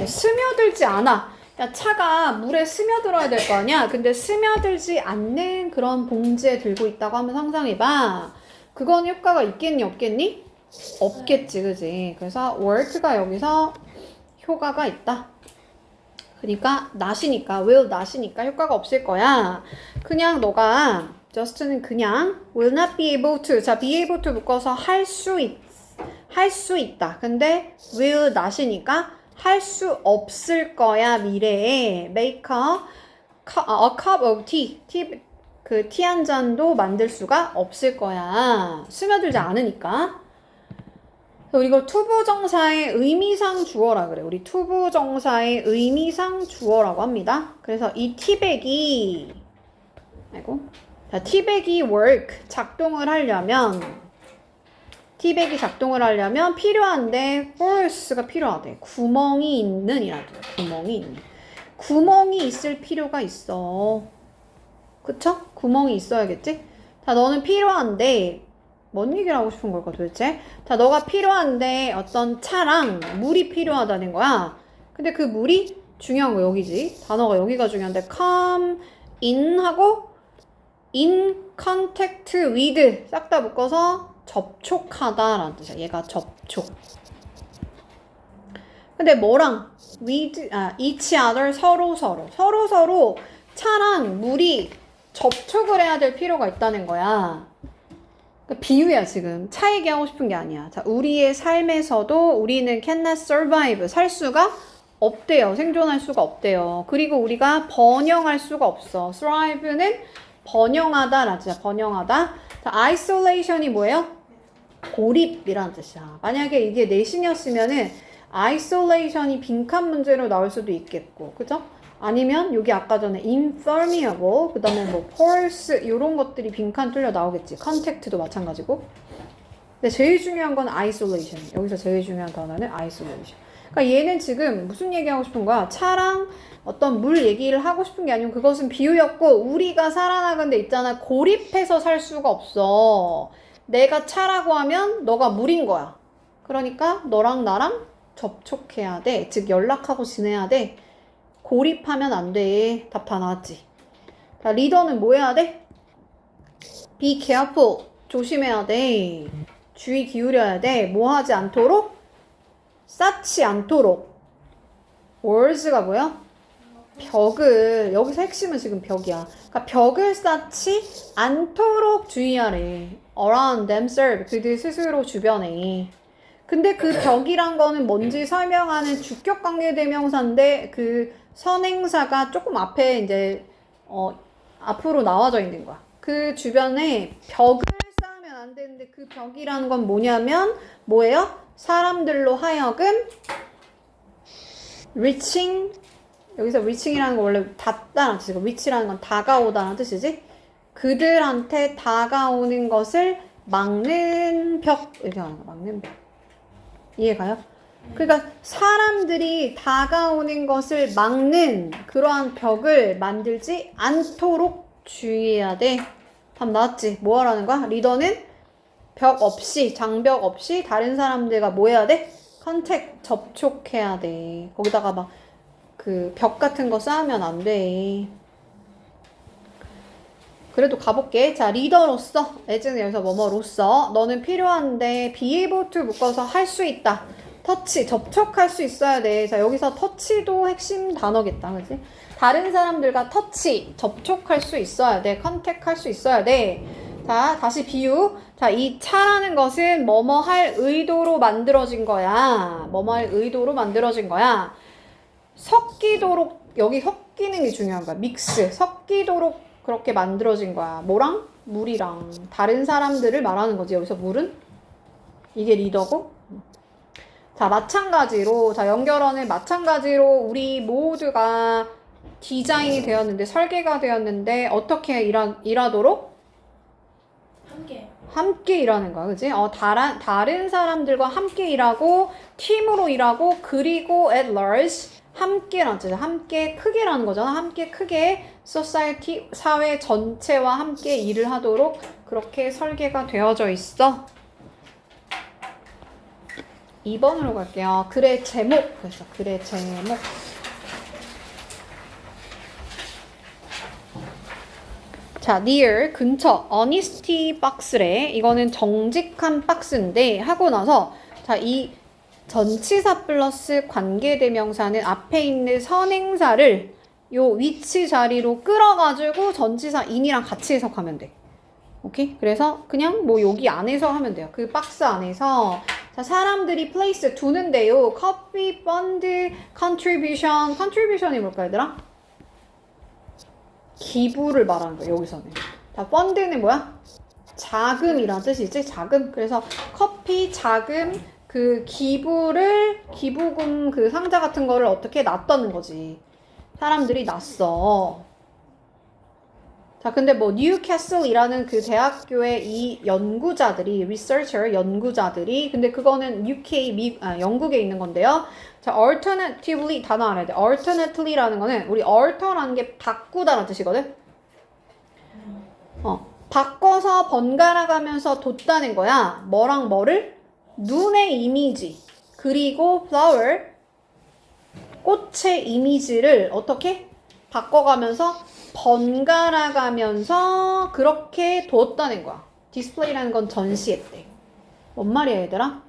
스며들지 않아. 그러니까 차가 물에 스며들어야 될 거 아니야? 근데 스며들지 않는 그런 봉지에 들고 있다고 하면 상상해봐. 그건 효과가 있겠니? 없겠니? 없겠지, 그지? 그래서 work가 여기서 효과가 있다. 그러니까 will not이니까 효과가 없을 거야. 그냥 너가 just는 그냥 will not be able to. 자, be able to 묶어서 할 수 있다. 근데 will not이니까 할 수 없을 거야. 미래에 make a cup of tea. 그 티 한 잔도 만들 수가 없을 거야. 스며들지 않으니까. 우리 이걸 투부정사의 의미상 주어라 그래. 우리 투부정사의 의미상 주어라고 합니다. 그래서 이 티백이 자, 티백이 work, 작동을 하려면 티백이 작동을 하려면 필요한데 force가 필요하대. 구멍이 있는 이라도. 구멍이 있는. 구멍이 있을 필요가 있어. 그쵸? 구멍이 있어야겠지? 자, 너는 필요한데 뭔 얘기를 하고 싶은 걸까 도대체? 자, 너가 필요한데 어떤 차랑 물이 필요하다는 거야. 근데 그 물이 중요한 거 여기지. 단어가 여기가 중요한데 come in 하고 in contact with 싹 다 묶어서 접촉하다라는 뜻이야. 얘가 접촉. 근데 뭐랑 with each other 서로 차랑 물이 접촉을 해야 될 필요가 있다는 거야. 그러니까 비유야 지금. 차 얘기하고 싶은 게 아니야. 자, 우리의 삶에서도 우리는 cannot survive 살 수가 없대요. 생존할 수가 없대요. 그리고 우리가 번영할 수가 없어. thrive는 번영하다라지. 번영하다. 자, isolation이 뭐예요? 고립이라는 뜻이야. 만약에 이게 내신이었으면은 isolation이 빈칸 문제로 나올 수도 있겠고, 그죠? 아니면 여기 아까 전에 impermeable, 그 다음에 뭐 porous 이런 것들이 빈칸 뚫려 나오겠지. contact도 마찬가지고. 근데 제일 중요한 건 isolation. 여기서 제일 중요한 단어는 isolation. 그러니까 얘는 지금 무슨 얘기하고 싶은 거야? 차랑 어떤 물 얘기를 하고 싶은 게 아니고 그것은 비유였고 우리가 살아나가는 데 있잖아. 고립해서 살 수가 없어. 내가 차라고 하면 너가 물인 거야. 그러니까 너랑 나랑 접촉해야 돼. 즉 연락하고 지내야 돼. 고립하면 안 돼. 답 다 나왔지. 자, 리더는 뭐 해야 돼? Be careful. 조심해야 돼. 주의 기울여야 돼. 뭐 하지 않도록? 쌓지 않도록. words가 뭐야? 벽을, 여기서 핵심은 지금 벽이야. 그러니까 벽을 쌓지 않도록 주의하래. around themselves. 그들 스스로 주변에. 근데 그 벽이란 거는 뭔지 설명하는 주격관계대명사인데 그 선행사가 조금 앞에 이제 앞으로 나와져 있는 거야. 그 주변에 벽을 쌓으면 안 되는데 그 벽이라는 건 뭐냐면 뭐예요? 사람들로 하여금 reaching, 여기서 reaching이라는 거 원래 닿다라는 뜻이고 reach라는 건 다가오다라는 뜻이지. 그들한테 다가오는 것을 막는 벽, 이렇게 하는 거. 막는 벽. 이해가요? 그러니까 사람들이 다가오는 것을 막는 그러한 벽을 만들지 않도록 주의해야 돼. 답 나왔지? 뭐 하라는 거야? 리더는 벽 없이, 장벽 없이 다른 사람들과 뭐 해야 돼? 컨택, 접촉해야 돼. 거기다가 막 그 벽 같은 거 쌓으면 안 돼. 그래도 가볼게. 자, 리더로서, as는 여기서 뭐뭐로서 너는 필요한데 be able to 묶어서 할 수 있다. 터치, 접촉할 수 있어야 돼. 자, 여기서 터치도 핵심 단어겠다. 그치? 다른 사람들과 터치, 접촉할 수 있어야 돼. 컨택할 수 있어야 돼. 자, 다시 비유. 자, 이 차라는 것은 뭐뭐 할 의도로 만들어진 거야. 뭐뭐 할 의도로 만들어진 거야. 섞이도록, 여기 섞이는 게 중요한 거야. 믹스, 섞이도록 그렇게 만들어진 거야. 뭐랑? 물이랑. 다른 사람들을 말하는 거지. 여기서 물은? 이게 리더고. 자, 마찬가지로, 자, 연결원을 마찬가지로 우리 모두가 디자인이 되었는데, 설계가 되었는데, 어떻게 일하도록? 함께 일하는 거야. 그지? 다른 사람들과 함께 일하고, 팀으로 일하고, 그리고 at large. 함께라는 뜻이야. 함께 크게라는 거잖아. 함께 크게 society 사회 전체와 함께 일을 하도록 그렇게 설계가 되어져 있어. 2번으로 갈게요. 글의 제목. 그래서 글의 제목. 자, near 근처 honesty 박스래. 이거는 정직한 박스인데 하고 나서 자, 이 전치사 플러스 관계대명사는 앞에 있는 선행사를 요 위치 자리로 끌어가지고 전치사 in이랑 같이 해석하면 돼. 오케이? 그래서 그냥 뭐 여기 안에서 하면 돼요. 그 박스 안에서 자, 사람들이 place 두는데요. 커피, 펀드, contribution. contribution이 뭘까 얘들아? 기부를 말하는 거예요. 여기서는. 자, 펀드는 뭐야? 자금이란 뜻이지? 자금. 그래서 커피, 자금, 그 기부금 그 상자 같은 거를 어떻게 놨다는 거지. 사람들이 놨어. 자, 근데 뭐 뉴캐슬이라는 그 대학교의 이 연구자들이 연구자들이 근데 그거는 영국에 있는 건데요. 자, alternatively 단어 알아야 돼. alternately라는 거는 우리 alter라는 게 바꾸다라는 뜻이거든. 바꿔서 번갈아 가면서 뒀다는 거야. 뭐랑 뭐를? 눈의 이미지 그리고 flower 꽃의 이미지를 어떻게? 바꿔가면서 번갈아 가면서 그렇게 두었다는 거야. 디스플레이라는 건 전시했대. 뭔 말이야 얘들아?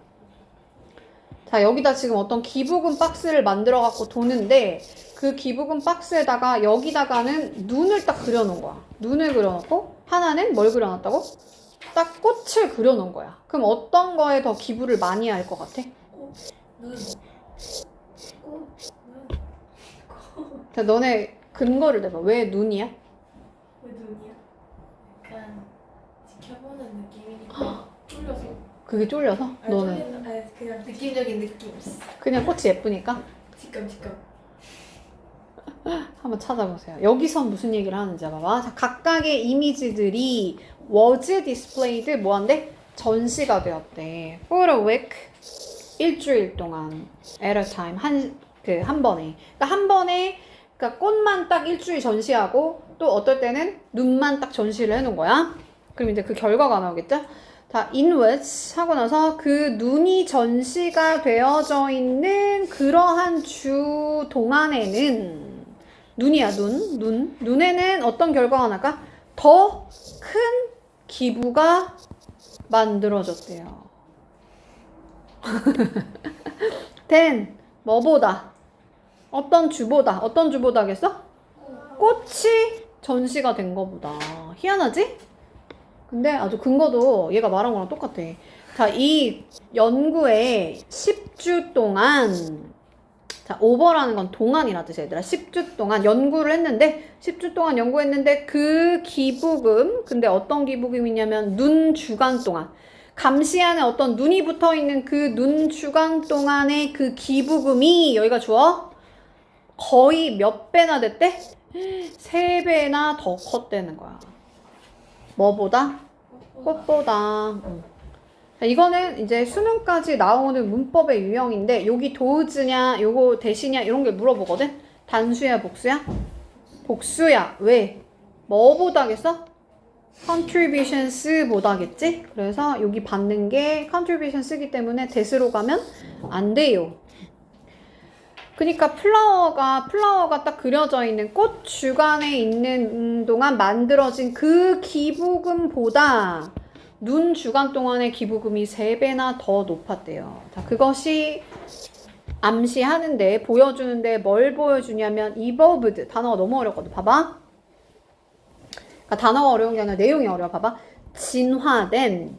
자, 여기다 지금 어떤 기부금 박스를 만들어 갖고 도는데 그 기부금 박스에다가 여기다가는 눈을 딱 그려놓은 거야. 눈을 그려놓고 하나는 뭘 그려놨다고? 딱 꽃을 그려놓은 거야. 그럼 어떤 거에 더 기부를 많이 할 것 같아? 눈. 자, 너네 근거를 내봐. 왜 눈이야? 왜 눈이야? 약간 지켜보는 느낌이니까 쫄려서. 그게 쫄려서? 아니, 너는? 아니 그냥 느낌적인 느낌. 그냥 꽃이 예쁘니까? 직감. 한번 찾아보세요. 여기서 무슨 얘기를 하는지 봐봐. 자, 각각의 이미지들이 was displayed 뭐한데? 전시가 되었대. For a week. 일주일 동안. at a time. 한 번에. 그러니까 한 번에 그러니까 꽃만 딱 일주일 전시하고 또 어떨 때는 눈만 딱 전시를 해놓은 거야. 그럼 이제 그 결과가 나오겠죠? 자, in which 하고 나서 그 눈이 전시가 되어져 있는 그러한 주 동안에는 눈이야, 눈에는 어떤 결과가 날까? 더 큰 기부가 만들어졌대요. then 뭐보다? 어떤 주보다겠어? 꽃이 전시가 된 거보다. 희한하지? 근데 아주 근거도 얘가 말한 거랑 똑같아. 자, 이 연구에 10주 동안 자, 오버라는 건 동안이라 뜻이야, 얘들아. 10주 동안 연구를 했는데 10주 동안 연구했는데 그 기부금 근데 어떤 기부금이냐면 눈 주간 동안 감시하는 어떤 눈이 붙어있는 그 눈 주간 동안의 그 기부금이 여기가 주어 거의 몇 배나 됐대? 3배나 더 컸다는 거야. 뭐보다? 꽃보다. 자, 이거는 이제 수능까지 나오는 문법의 유형인데 여기 도즈냐 요거 대시냐 이런 게 물어보거든. 단수야 복수야? 복수야. 왜? 뭐보다겠어? contributions보다겠지? 그래서 여기 받는 게 contribution스기 때문에 대수로 가면 안 돼요. 그러니까 플라워가 딱 그려져 있는 꽃 주간에 있는 동안 만들어진 그 기부금보다 눈 주간 동안의 기부금이 3배나 더 높았대요. 자, 그것이 암시하는데 보여주는데 뭘 보여주냐면 evolved 단어가 너무 어렵거든. 봐봐. 그러니까 단어가 어려운 게 아니라 내용이 어려워. 봐봐. 진화된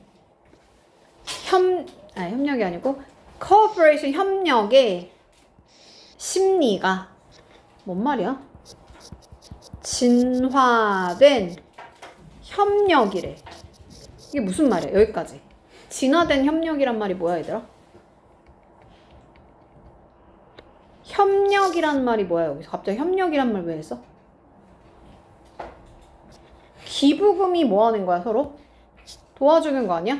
협력이 아니고 cooperation 협력의 심리가 뭔 말이야? 진화된 협력이래. 이게 무슨 말이야? 여기까지. 진화된 협력이란 말이 뭐야, 얘들아? 협력이란 말이 뭐야, 여기서? 갑자기 협력이란 말 왜 했어? 기부금이 뭐 하는 거야, 서로? 도와주는 거 아니야?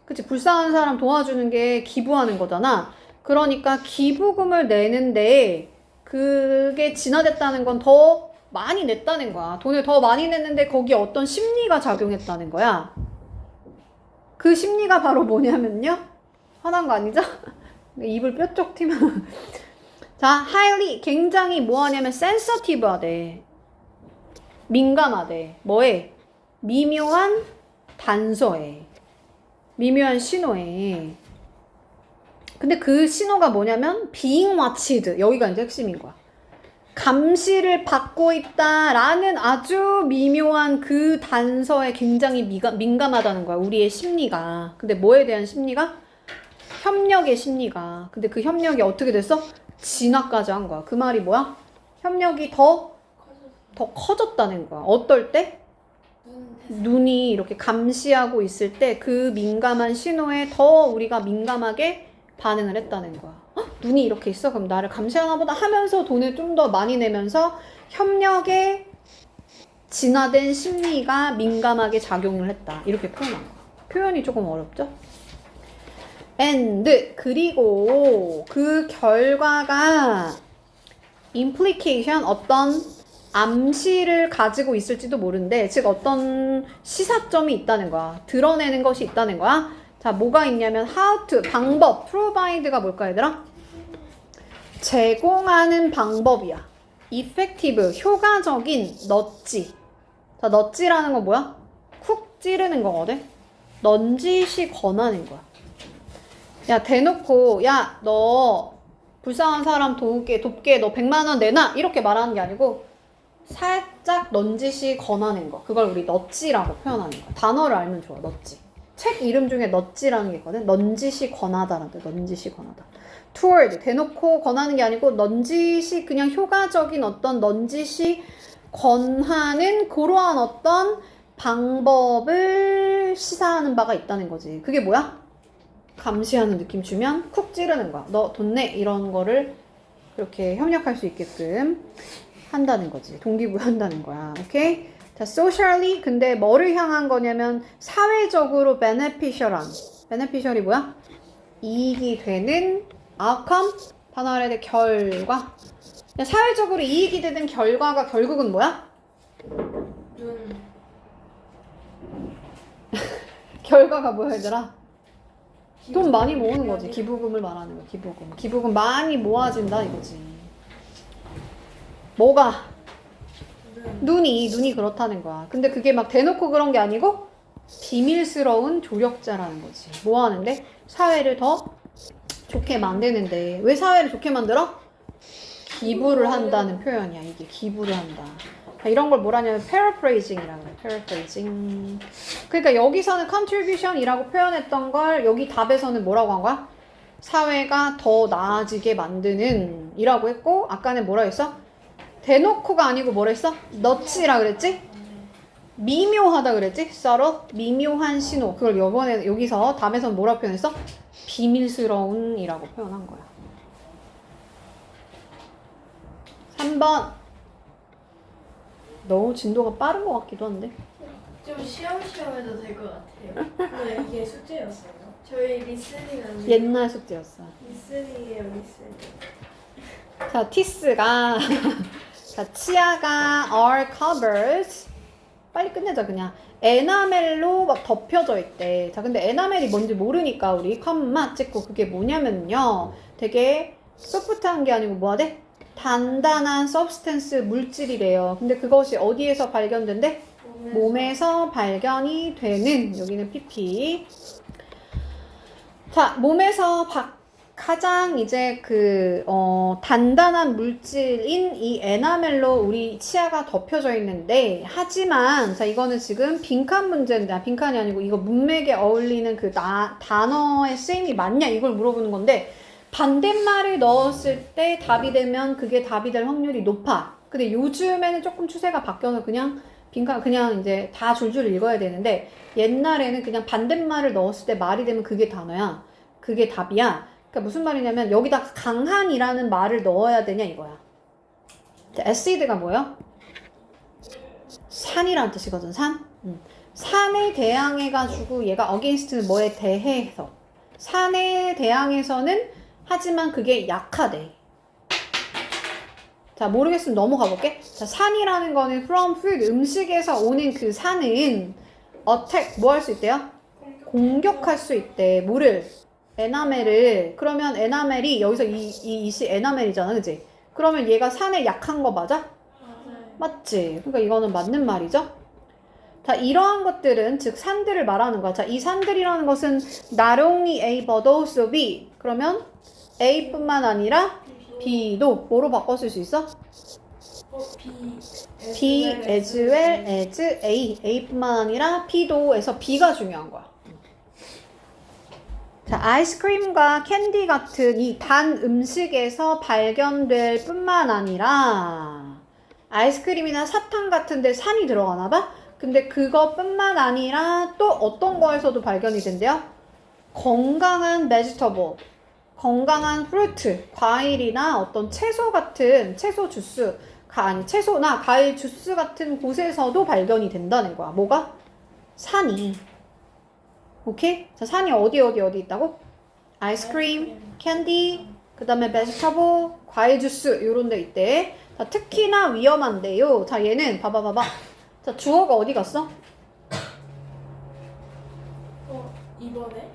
그치? 불쌍한 사람 도와주는 게 기부하는 거잖아. 그러니까 기부금을 내는데 그게 진화됐다는 건 더 많이 냈다는 거야. 돈을 더 많이 냈는데 거기에 어떤 심리가 작용했다는 거야. 그 심리가 바로 뭐냐면요. 화난 거 아니죠? 입을 뾰족 튀면. 자, highly 굉장히 뭐 하냐면 sensitive 하대. 민감하대. 뭐에? 미묘한 단서에. 미묘한 신호에. 근데 그 신호가 뭐냐면 being watched. 여기가 이제 핵심인 거야. 감시를 받고 있다라는 아주 미묘한 그 단서에 굉장히 민감하다는 거야. 우리의 심리가. 근데 뭐에 대한 심리가? 협력의 심리가. 근데 그 협력이 어떻게 됐어? 진화까지 한 거야. 그 말이 뭐야? 협력이 더 커졌다는 거야. 어떨 때? 눈이 이렇게 감시하고 있을 때 그 민감한 신호에 더 우리가 민감하게 반응을 했다는 거야. 눈이 이렇게 있어? 그럼 나를 감시하나 보다 하면서 돈을 좀 더 많이 내면서 협력의 진화된 심리가 민감하게 작용을 했다. 이렇게 표현한 거야. 표현이 조금 어렵죠? and 그리고 그 결과가 implication 어떤 암시를 가지고 있을지도 모르는데 즉 어떤 시사점이 있다는 거야. 드러내는 것이 있다는 거야. 자, 뭐가 있냐면 how to 방법 provide가 뭘까 얘들아? 제공하는 방법이야. effective 효과적인 넛지. 자, 넛지라는 건 뭐야? 쿡 찌르는 거거든. 넌지시 권하는 거야. 야, 대놓고 야, 너 불쌍한 사람 돕게 너 100만 원 내놔 이렇게 말하는 게 아니고 살짝 넌지시 권하는 거. 그걸 우리 넛지라고 표현하는 거야. 단어를 알면 좋아. 넛지. 책 이름 중에 넛지라는 게 있거든. 넌지시 권하다라는 거. 넌지시 권하다. toward 대놓고 권하는 게 아니고 넌지시 그냥 효과적인 어떤 넌지시 권하는 그러한 어떤 방법을 시사하는 바가 있다는 거지. 그게 뭐야? 감시하는 느낌 주면 쿡 찌르는 거야. 너 돈 내 이런 거를 이렇게 협력할 수 있게끔 한다는 거지. 동기부여한다는 거야. 오케이? 자, socially 근데 뭐를 향한 거냐면 사회적으로 beneficial한. beneficial이 뭐야? 이익이 되는 outcome 단어 알아야 돼. 결과. 사회적으로 이익이 되는 결과가 결국은 뭐야? 눈. 결과가 뭐야 얘들아? 돈 많이 모으는 거지. 기부금을 말하는 거야. 기부금 많이 모아진다 이거지. 뭐가? 눈이 그렇다는 거야. 근데 그게 막 대놓고 그런 게 아니고 비밀스러운 조력자라는 거지. 뭐 하는데? 사회를 더 좋게 만드는데. 왜 사회를 좋게 만들어? 기부를 한다는 표현이야. 이게 기부를 한다. 이런 걸 뭐라냐면 paraphrasing이라고 해. paraphrasing. 그러니까 여기서는 contribution이라고 표현했던 걸 여기 답에서는 뭐라고 한 거야? 사회가 더 나아지게 만드는 이라고 했고 아까는 뭐라 했어? 대놓고가 아니고 뭐라 했어? 넛지라 그랬지? 미묘하다 그랬지? subtle? 미묘한 신호. 그걸 이번에 여기서 답에서는 뭐라고 표현했어? 비밀스러운 이라고 표현한 거야. 3번. 너무 진도가 빠른 것 같기도 한데. 좀 시험해도 될 것 같아요. 근데 이게 숙제였어요. 저희 리스닝은 옛날 숙제였어. 리스닝이에요, 리스닝. 자, 티스가 자, 치아가 are covered 빨리 끝내자 그냥 에나멜로 막 덮여져 있대. 자, 근데 에나멜이 뭔지 모르니까 우리 컴마 찍고 그게 뭐냐면요 되게 소프트한 게 아니고 뭐야 돼? 단단한 substance 물질이래요. 근데 그것이 어디에서 발견된대? 몸에서 발견이 되는 여기는 PP. 자, 몸에서 가장 이제 단단한 물질인 이 에나멜로 우리 치아가 덮여져 있는데 하지만 자 이거는 지금 빈칸 문제인데 빈칸이 아니고 이거 문맥에 어울리는 그 단어의 쓰임이 맞냐 이걸 물어보는 건데 반대말을 넣었을 때 답이 되면 그게 답이 될 확률이 높아. 근데 요즘에는 조금 추세가 바뀌어서 그냥 빈칸 그냥 이제 다 줄줄 읽어야 되는데 옛날에는 그냥 반대말을 넣었을 때 말이 되면 그게 단어야. 그게 답이야. 그러니까 무슨 말이냐면 여기다 강한이라는 말을 넣어야 되냐 이거야. acid가 뭐예요? 산이라는 뜻이거든. 산. 산에 대항해가지고 얘가 against는 뭐에 대해서 산에 대항해서는 하지만 그게 약하대. 자, 모르겠으면 넘어가 볼게. 자, 산이라는 거는 from food, 음식에서 오는 그 산은 attack, 뭐 할 수 있대요? 공격할 수 있대. 뭐를? 에나멜을. 그러면 에나멜이, 여기서 이시 에나멜이잖아, 그치? 그러면 얘가 산에 약한 거 맞아? 맞아요. 맞지? 그러니까 이거는 맞는 말이죠? 자, 이러한 것들은, 즉, 산들을 말하는 거야. 자, 이 산들이라는 것은 not only A, but also B. 그러면 A뿐만 아니라 B도 뭐로 바꿔 쓸 수 있어? B as well as A. A뿐만 아니라 B도에서 B가 중요한 거야. 자, 아이스크림과 캔디 같은 이 단 음식에서 발견될 뿐만 아니라 아이스크림이나 사탕 같은 데 산이 들어가나 봐? 근데 그것뿐만 아니라 또 어떤 거에서도 발견이 된대요? 건강한 베지터블, 건강한 프루트, 과일이나 어떤 채소 같은 채소 주스 아니 채소나 과일 주스 같은 곳에서도 발견이 된다는 거야. 뭐가? 산이. 오케이? 자, 산이 어디 있다고? 아이스크림, 캔디, 그 다음에 베지터블, 과일 주스 이런 데 있대. 자, 특히나 위험한데요. 자, 얘는 봐봐. 자, 주어가 어디 갔어? 이번에?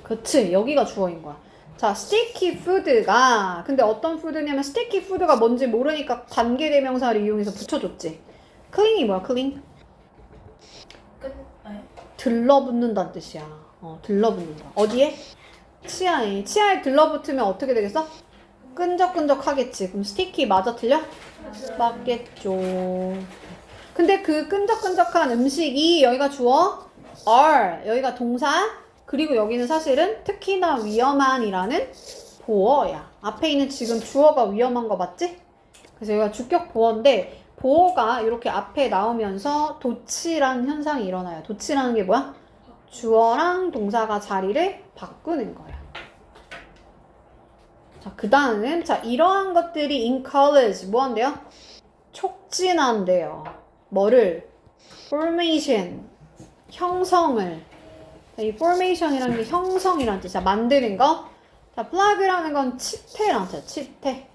그치, 여기가 주어인 거야. 자, sticky food가 근데 어떤 푸드냐면 sticky food가 뭔지 모르니까 관계대명사를 이용해서 붙여줬지. clean이 뭐야? clean? 들러붙는다는 뜻이야. 들러붙는다. 어디에? 치아에. 치아에 들러붙으면 어떻게 되겠어? 끈적끈적하겠지. 그럼 sticky 맞아 틀려? 맞겠죠. 근데 그 끈적끈적한 음식이 여기가 주어 are, 여기가 동사, 그리고 여기는 사실은 특히나 위험한이라는 보어야. 앞에 있는 지금 주어가 위험한 거 맞지? 그래서 여기가 주격 보어인데 보어가 이렇게 앞에 나오면서 도치라는 현상이 일어나요. 도치라는 게 뭐야? 주어랑 동사가 자리를 바꾸는 거야. 자, 그 다음은 자, 이러한 것들이 in college 뭐 한대요? 촉진한대요. 뭐를? formation, 형성을. 이 formation이라는 게 형성이라는 뜻이야. 만드는 거. 자, plug라는 건 치태라는 뜻이야. 치태.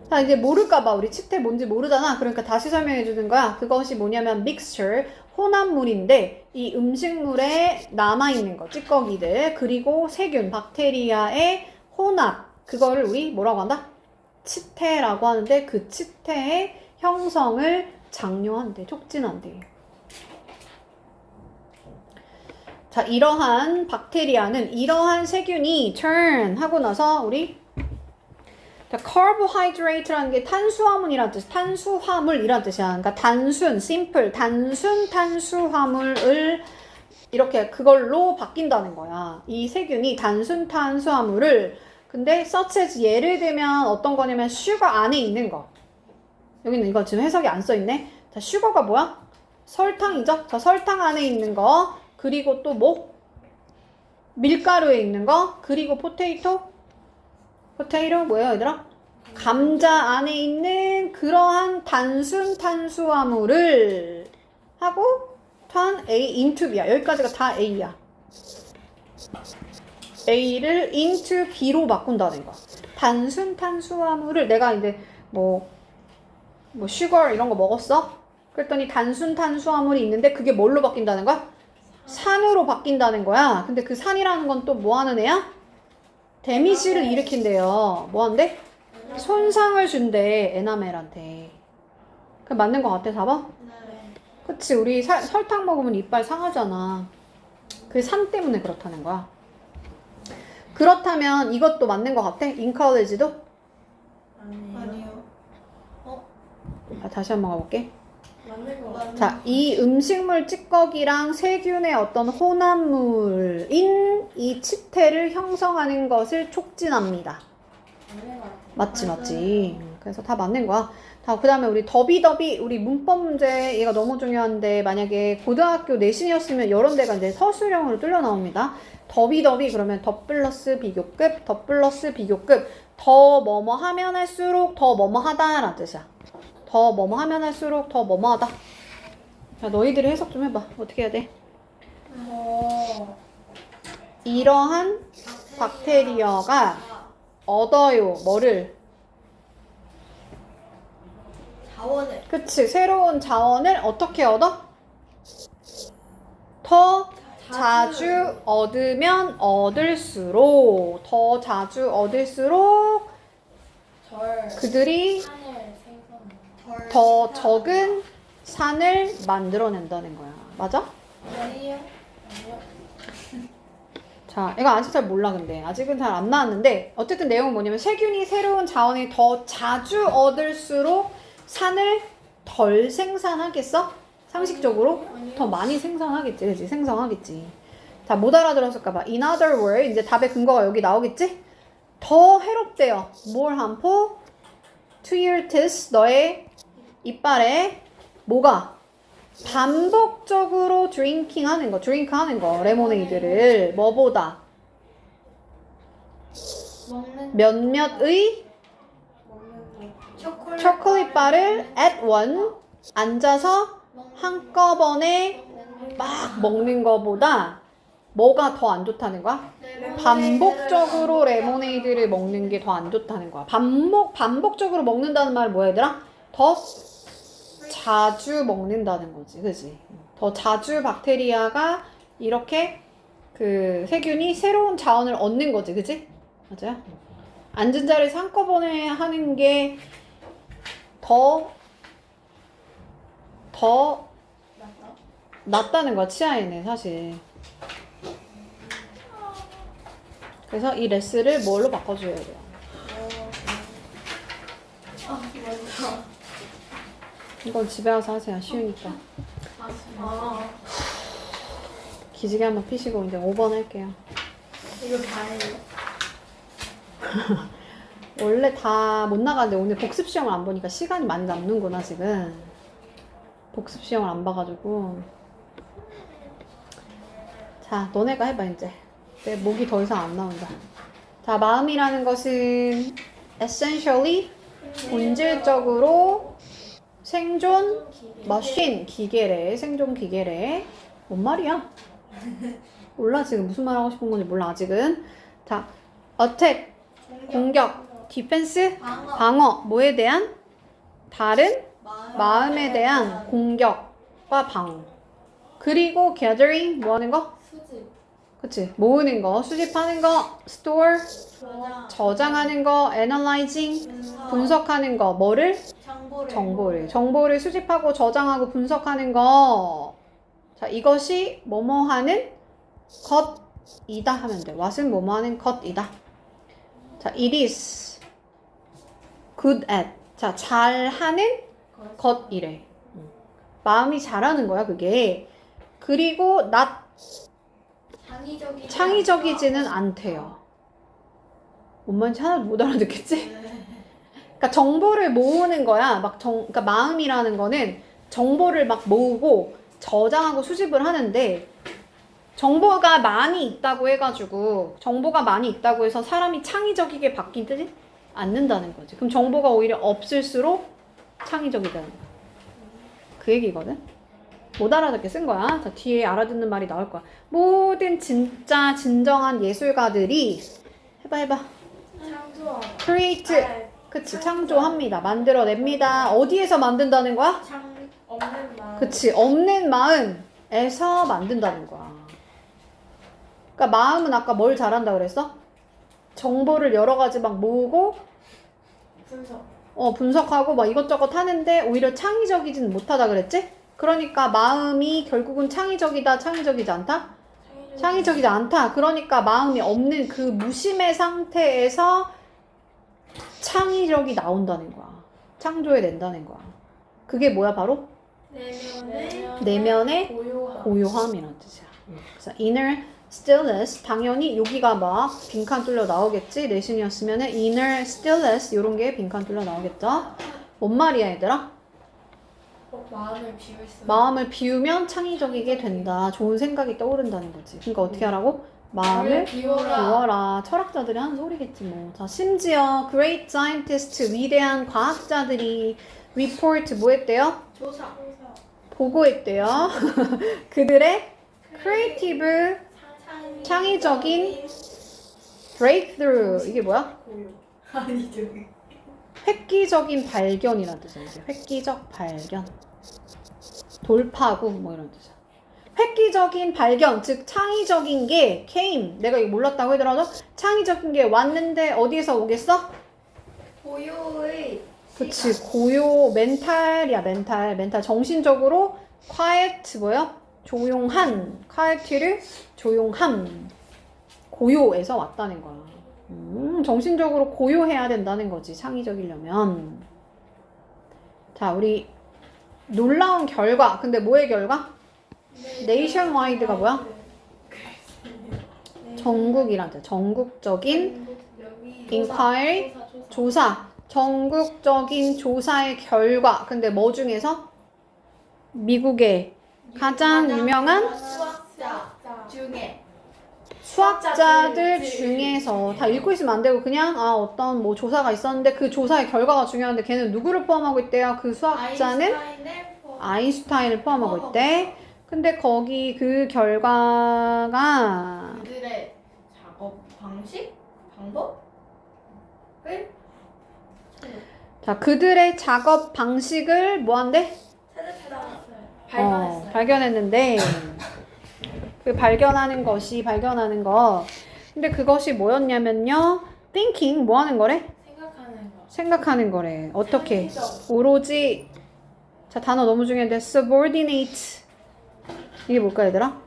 자, 이제 모를까봐 우리 치태 뭔지 모르잖아. 그러니까 다시 설명해 주는 거야. 그것이 뭐냐면 mixture, 혼합물인데 이 음식물에 남아있는 거, 찌꺼기들, 그리고 세균, 박테리아의 혼합, 그거를 우리 뭐라고 한다? 치태라고 하는데 그 치태의 형성을 장려한대, 촉진한대. 자, 이러한 박테리아는 이러한 세균이 turn 하고 나서 우리 자, carbohydrate라는 게 탄수화물이란 뜻, 탄수화물이란 뜻이야. 그러니까 단순, simple, 단순 탄수화물을 이렇게 그걸로 바뀐다는 거야. 이 세균이 단순 탄수화물을 근데 such as 예를 들면 어떤 거냐면 sugar 안에 있는 거. 여기는 이거 지금 해석이 안 써 있네. 자, sugar가 뭐야? 설탕이죠. 자, 설탕 안에 있는 거. 그리고 또 뭐? 밀가루에 있는 거. 그리고 포테이토 뭐예요, 얘들아? 감자 안에 있는 그러한 단순 탄수화물을 하고 turn A into B야. 여기까지가 다 A야. A를 into B로 바꾼다는 거. 단순 탄수화물을 내가 이제 뭐 sugar 이런 거 먹었어? 그랬더니 단순 탄수화물이 있는데 그게 뭘로 바뀐다는 거야? 산으로 바뀐다는 거야. 근데 그 산이라는 건 또 뭐 하는 애야? 데미지를 일으킨대요. 뭐 한대? 손상을 준대, 에나멜한테. 그 맞는 거 같아, 4번? 네. 그치, 우리 설탕 먹으면 이빨 상하잖아. 그 산 때문에 그렇다는 거야. 그렇다면 이것도 맞는 거 같아? 인컬리지도? 아니요. 다시 한번 가볼게. 맞는 거 같아요. 자, 이 음식물 찌꺼기랑 세균의 어떤 혼합물인 이 치태를 형성하는 것을 촉진합니다. 맞는 거 같아요. 맞지. 그래서 다 맞는 거야. 자, 그 다음에 우리 더비더비, 우리 문법 문제, 얘가 너무 중요한데, 만약에 고등학교 내신이었으면 이런 데가 이제 서술형으로 뚫려 나옵니다. 더비더비, 그러면 더 플러스 비교급, 더 플러스 비교급, 더 뭐뭐 하면 할수록 더 뭐뭐 하다 라는 뜻이야. 더 뭐뭐 하면 할수록 더 뭐뭐 하다. 자, 너희들이 해석 좀 해봐. 어떻게 해야 돼? 이러한 박테리아가 얻어요. 뭐를? 자원을. 그치. 새로운 자원을 어떻게 얻어? 더 자주 얻으면 얻을수록, 더 자주 얻을수록 그들이 더 적은 산을 만들어낸다는 거야. 맞아? 아니요. 자, 이거 아직 잘 몰라 근데. 아직은 잘 안 나왔는데 어쨌든 내용은 뭐냐면 세균이 새로운 자원을 더 자주 얻을수록 산을 덜 생산하겠어? 상식적으로? 더 많이 생산하겠지. 그치? 생성하겠지. 자, 못 알아들었을까봐. In other words, 이제 답의 근거가 여기 나오겠지? 더 해롭대요. more harmful to your teeth, 너의 이빨에 뭐가? 반복적으로 드링킹 하는 거, 드링크 하는 거, 레모네이드를 뭐보다? 먹는 몇몇의 먹는 거. 초콜릿. 초콜릿 바를 at one 앉아서 한꺼번에 막 먹는 거보다 뭐가 더 안 좋다는 거야? 반복적으로 레모네이드를 먹는 게 더 안 좋다는 거야. 반복적으로 먹는다는 말은 뭐야 얘들아? 더 자주 먹는다는 거지. 그지? 더 자주 박테리아가 이렇게 그 세균이 새로운 자원을 얻는 거지. 그지? 맞아요? 앉은 자리에서 한꺼번에 하는 게 더 낫다는 거야, 치아에는 사실. 그래서 이 레스를 뭘로 바꿔줘야 돼요? 맞다. 이건 집에 와서 하세요. 쉬우니까. 기지개 한번 피시고 이제 5번 할게요. 이거 다예요? 원래 다 못 나가는데 오늘 복습 시험을 안 보니까 시간이 많이 남는구나 지금. 복습 시험을 안 봐가지고. 자, 너네가 해봐 이제. 내 목이 더 이상 안 나온다. 자, 마음이라는 것은 essentially 본질적으로 생존 머신 기계래. 생존 기계래. 뭔 말이야? 몰라 지금 무슨 말 하고 싶은 건지 몰라 아직은. 자, attack 공격, 디펜스 방어. 뭐에 대한? 다른 마음에 대한 공격과 방어. 그리고 gathering 뭐 하는 거? 수집. 그치? 모으는 거, 수집하는 거, store 저장하는 거, analyzing 분석하는 거. 뭐를? 정보를 수집하고 저장하고 분석하는 거. 자, 이것이 뭐뭐 하는 것이다 하면 돼. what은 뭐뭐 하는 것이다. 자, it is good at. 자, 잘하는 것이래. 마음이 잘하는 거야, 그게. 그리고 not 창의적이지는 않대요. 뭔 말인지 하나도 못 알아듣겠지? 그러니까 정보를 모으는 거야. 그러니까 마음이라는 거는 정보를 막 모으고 저장하고 수집을 하는데 정보가 많이 있다고 해가지고 정보가 많이 있다고 해서 사람이 창의적이게 바뀌지 않는다는 거지. 그럼 정보가 오히려 없을수록 창의적이다는 거야. 그 얘기거든. 못 알아듣게 쓴 거야. 자, 뒤에 알아듣는 말이 나올 거야. 모든 진짜 진정한 예술가들이 해봐. 창조하다. create. 그치, 창조합니다. 만들어냅니다. 어디에서 만든다는 거야? 없는 마음. 그치, 없는 마음에서 만든다는 거야. 그러니까 마음은 아까 뭘 잘한다 그랬어? 정보를 여러 가지 막 모으고 분석하고 막 이것저것 하는데 오히려 창의적이진 못하다 그랬지? 그러니까 마음이 결국은 창의적이다, 창의적이지 않다? 창의적이지 않다. 그러니까 마음이 없는 그 무심의 상태에서 창의력이 나온다는 거야. 창조해낸다는 거야. 그게 뭐야 바로? 내면의 고요함이라는 뜻이야. 그래서 inner stillness, 당연히 여기가 막 빈칸 뚫려 나오겠지. 내신이었으면은 inner stillness 이런 게 빈칸 뚫려 나오겠죠. 뭔 말이야 얘들아? 마음을 비우면 창의적이게 된다. 좋은 생각이 떠오른다는 거지. 그러니까 어떻게 하라고? 마음을 비워라. 철학자들이 하는 소리겠지 뭐. 자, 심지어 great scientist, 위대한 과학자들이 report 뭐 했대요? 조사. 보고했대요. 그들의 creative, 창의적인 breakthrough. 이게 뭐야? 획기적인 발견이라는 뜻이야. 이게 획기적 발견. 돌파구 뭐 이런 뜻이야. 획기적인 발견, 즉 창의적인 게 came. 내가 이거 몰랐다고 하더라도 창의적인 게 왔는데 어디에서 오겠어? 고요의 그치, 고요, 멘탈이야, 멘탈. 정신적으로 quiet 뭐야? 조용한, quiet를 조용함, 고요에서 왔다는 거야. 정신적으로 고요해야 된다는 거지, 창의적이려면. 자, 우리 놀라운 결과. 근데 뭐의 결과? 네이션와이드가 뭐야? 전국이란 뜻. 전국적인 inquiry, 조사. 전국적인 조사의 결과. 근데 뭐 중에서? 미국의 가장 유명한 수학자 중에 수학자들 중에서 다 읽고 있으면 안 되고 그냥 어떤 뭐 조사가 있었는데 그 조사의 결과가 중요한데 걔는 누구를 포함하고 있대요? 그 수학자는 아인슈타인을 포함하고 있대. 근데 거기 그 결과가 그들의 작업 방식? 방법을 자, 그들의 작업 방식을 뭐 한대? 발견했어요. 발견했는데 그 발견하는 거 근데 그것이 뭐였냐면요 thinking 뭐 하는 거래? 생각하는 거래. 어떻게? 오로지 자 단어 너무 중요한데 subordinate 이게 뭘까 얘들아?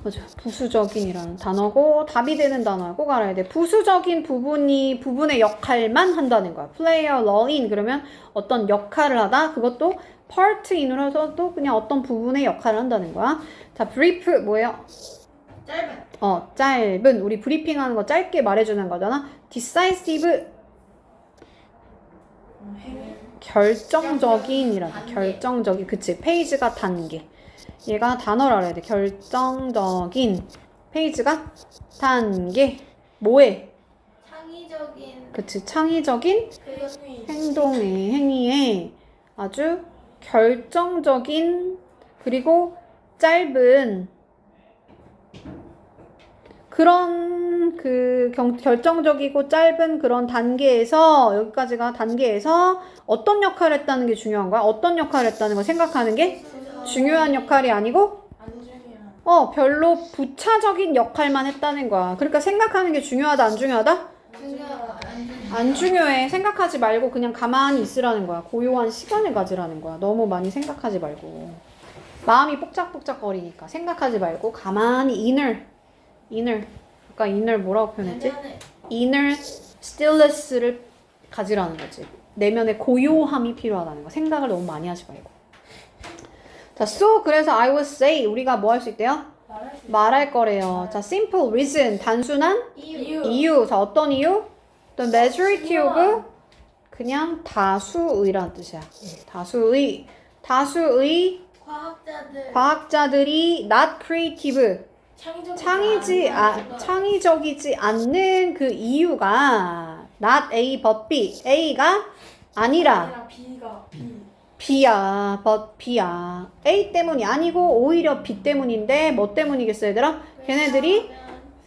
맞아. 부수적인이라는 단어고 답이 되는 단어야. 꼭 알아야 돼. 부수적인 부분의 역할만 한다는 거야. play a role in 그러면 어떤 역할을 하다. 그것도 part in으로 해서 또 그냥 어떤 부분의 역할을 한다는 거야. 자, brief 뭐예요? 짧은. 우리 브리핑하는 거 짧게 말해주는 거잖아. decisive 결정적인이라다. 결정적인. 그치. 페이지가 단계. 얘가 단어를 알아야 돼. 결정적인. 페이지가 단계. 뭐해? 창의적인. 그치. 창의적인 행위에 아주 결정적인 그리고 짧은 그런 결정적이고 짧은 그런 단계에서 여기까지가 단계에서 어떤 역할을 했다는 게 중요한 거야. 어떤 역할을 했다는 걸 생각하는 게 중요한 역할이 아니고 별로 부차적인 역할만 했다는 거야. 그러니까 생각하는 게 중요하다 안 중요하다? 안 중요해. 생각하지 말고 그냥 가만히 있으라는 거야. 고요한 시간을 가지라는 거야. 너무 많이 생각하지 말고. 마음이 뽁짝뽁짝거리니까 생각하지 말고 가만히 inner 아까 inner 뭐라고 표현했지? inner stillness를 가지라는 거지. 내면의 고요함이 필요하다는 거. 생각을 너무 많이 하지 말고. 자, so 그래서 I would say 우리가 뭐 할 수 있대요? 말할 거래요. 자, simple reason 단순한 이유. 자, 어떤 이유? The majority of 그냥 다수의라는 뜻이야. 다수의 과학자들이 not creative 창의적이지 않는 그 이유가 not A but B A가 아니라 B야 but B야 A 때문이 아니고 오히려 B 때문인데 뭐 때문이겠어 얘들아? 걔네들이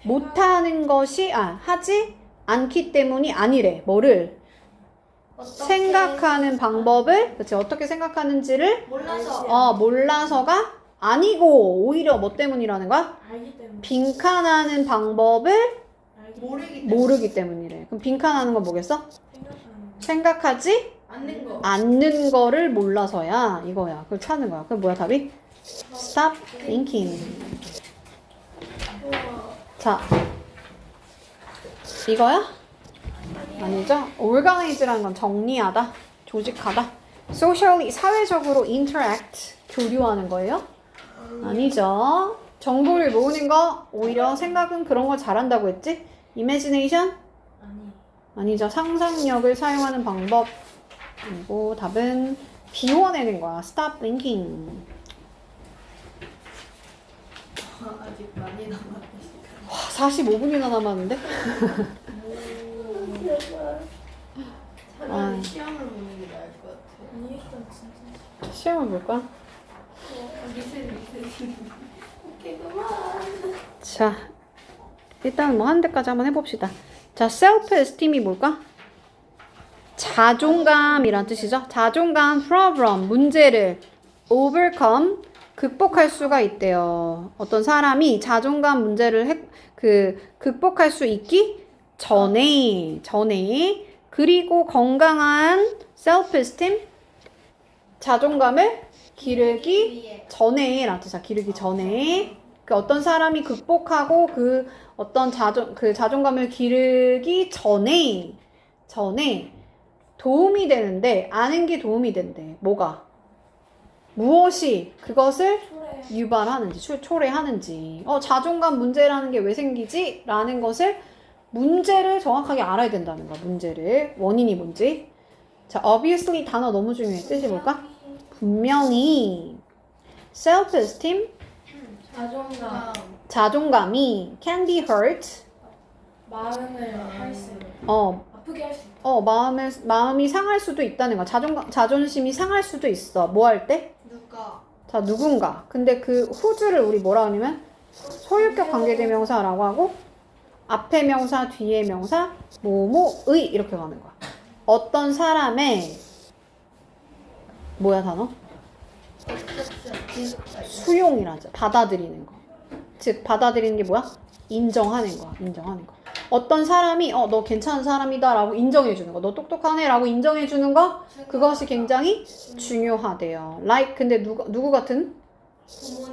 못하는 것이 하지 않기 때문이 아니래. 뭐를? 생각하는 방법을 그치 어떻게 생각하는지를 몰라서가 아니고 오히려 뭐 때문이라는 거야? 빈칸하는 방법을 모르기 때문이래. 그럼 빈칸하는 건 뭐겠어? 생각하지 않는 거를 몰라서야 이거야. 그걸 찾는 거야. 그럼 뭐야 답이? Stop thinking. 자, 이거야? 아니죠? organize라는 건 정리하다, 조직하다. socially 사회적으로 interact 교류하는 거예요? 아니죠. 정보를 모으는 거 오히려 생각은 그런 거 잘한다고 했지? imagination? 아니죠. 상상력을 사용하는 방법. 그리고 답은 비워내는 거야. stop thinking. 아직 많이 남았어. 와, 45분이나 남았는데? 차라리 시험을 보는 게 나을 것 같아. 시험을 볼 거야? 미세. 오케이, 그만. 자, 일단 뭐 한 대까지 한번 해봅시다. 자, self-esteem이 뭘까? 자존감이란 뜻이죠. 자존감, problem, 문제를 overcome, 극복할 수가 있대요. 어떤 사람이 자존감 문제를 극복할 수 있기 전에 그리고 건강한 self-esteem, 자존감을 기르기 전에 라는 뜻이야. 기르기 전에 그 어떤 사람이 극복하고 그 어떤 자존감을 기르기 전에 도움이 되는데 아는 게 도움이 된대. 뭐가? 무엇이 그것을 유발하는지 초래하는지 자존감 문제라는 게 왜 생기지? 라는 것을 문제를 정확하게 알아야 된다는 거야. 문제를 원인이 뭔지. 자, obviously 단어 너무 중요해. 뜻이 뭘까? 분명히 self-esteem 자존감이 can be hurt. 마음을 할수 어, 아프게 할 수 있다. 마음이 상할 수도 있다는 거야. 자존심이 상할 수도 있어. 뭐 할 때? 누가 자, 누군가. 근데 그 who's를 우리 뭐라 하냐면 소유격 관계대명사라고 하고 앞에 명사, 뒤에 명사, 뭐뭐의 이렇게 가는 거야. 어떤 사람의 뭐야 단어? 수용이라죠. 받아들이는 거. 즉 받아들이는 게 뭐야? 인정하는 거야. 인정하는 거. 어떤 사람이 너 괜찮은 사람이다 라고 인정해 주는 거. 너 똑똑하네 라고 인정해 주는 거. 그것이 굉장히 중요하대요. like 근데 누구 같은?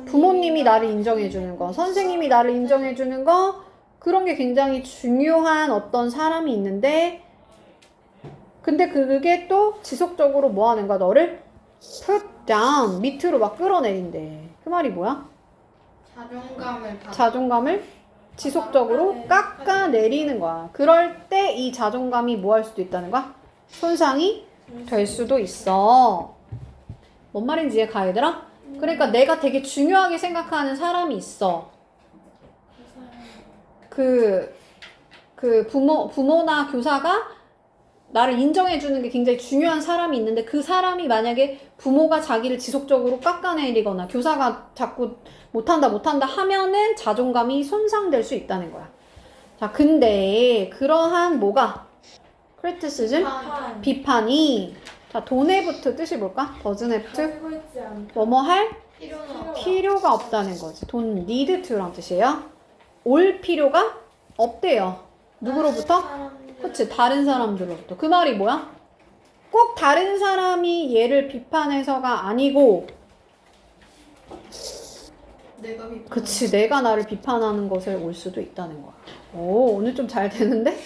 부모님이 나를 인정해 주는 거. 선생님이 나를 인정해 주는 거. 그런 게 굉장히 중요한 어떤 사람이 있는데 근데 그게 또 지속적으로 뭐 하는 거야? 너를 put down 밑으로 막 끌어내린대. 그 말이 뭐야? 자존감을 지속적으로 깎아내리는 거야. 그럴 때 이 자존감이 뭐 할 수도 있다는 거야? 손상이 될 수도 있어. 뭔 말인지 이해가 얘들아? 그러니까 내가 되게 중요하게 생각하는 사람이 있어. 그 부모나 교사가 나를 인정해주는 게 굉장히 중요한 사람이 있는데 그 사람이 만약에 부모가 자기를 지속적으로 깎아내리거나 교사가 자꾸 못한다 하면은 자존감이 손상될 수 있다는 거야. 자, 근데 그러한 뭐가? criticism? 비판이 자, don't have부터 뜻이 뭘까? doesn't have to? 뭐뭐 할? 필요가 없다는 거지. don't need to란 뜻이에요. 올 필요가 없대요. 누구로부터? 그치, 다른 사람들로부터. 그 말이 뭐야? 꼭 다른 사람이 얘를 비판해서가 아니고 그치, 내가 나를 비판하는 것에 올 수도 있다는 거야. 오, 오늘 좀 잘 되는데?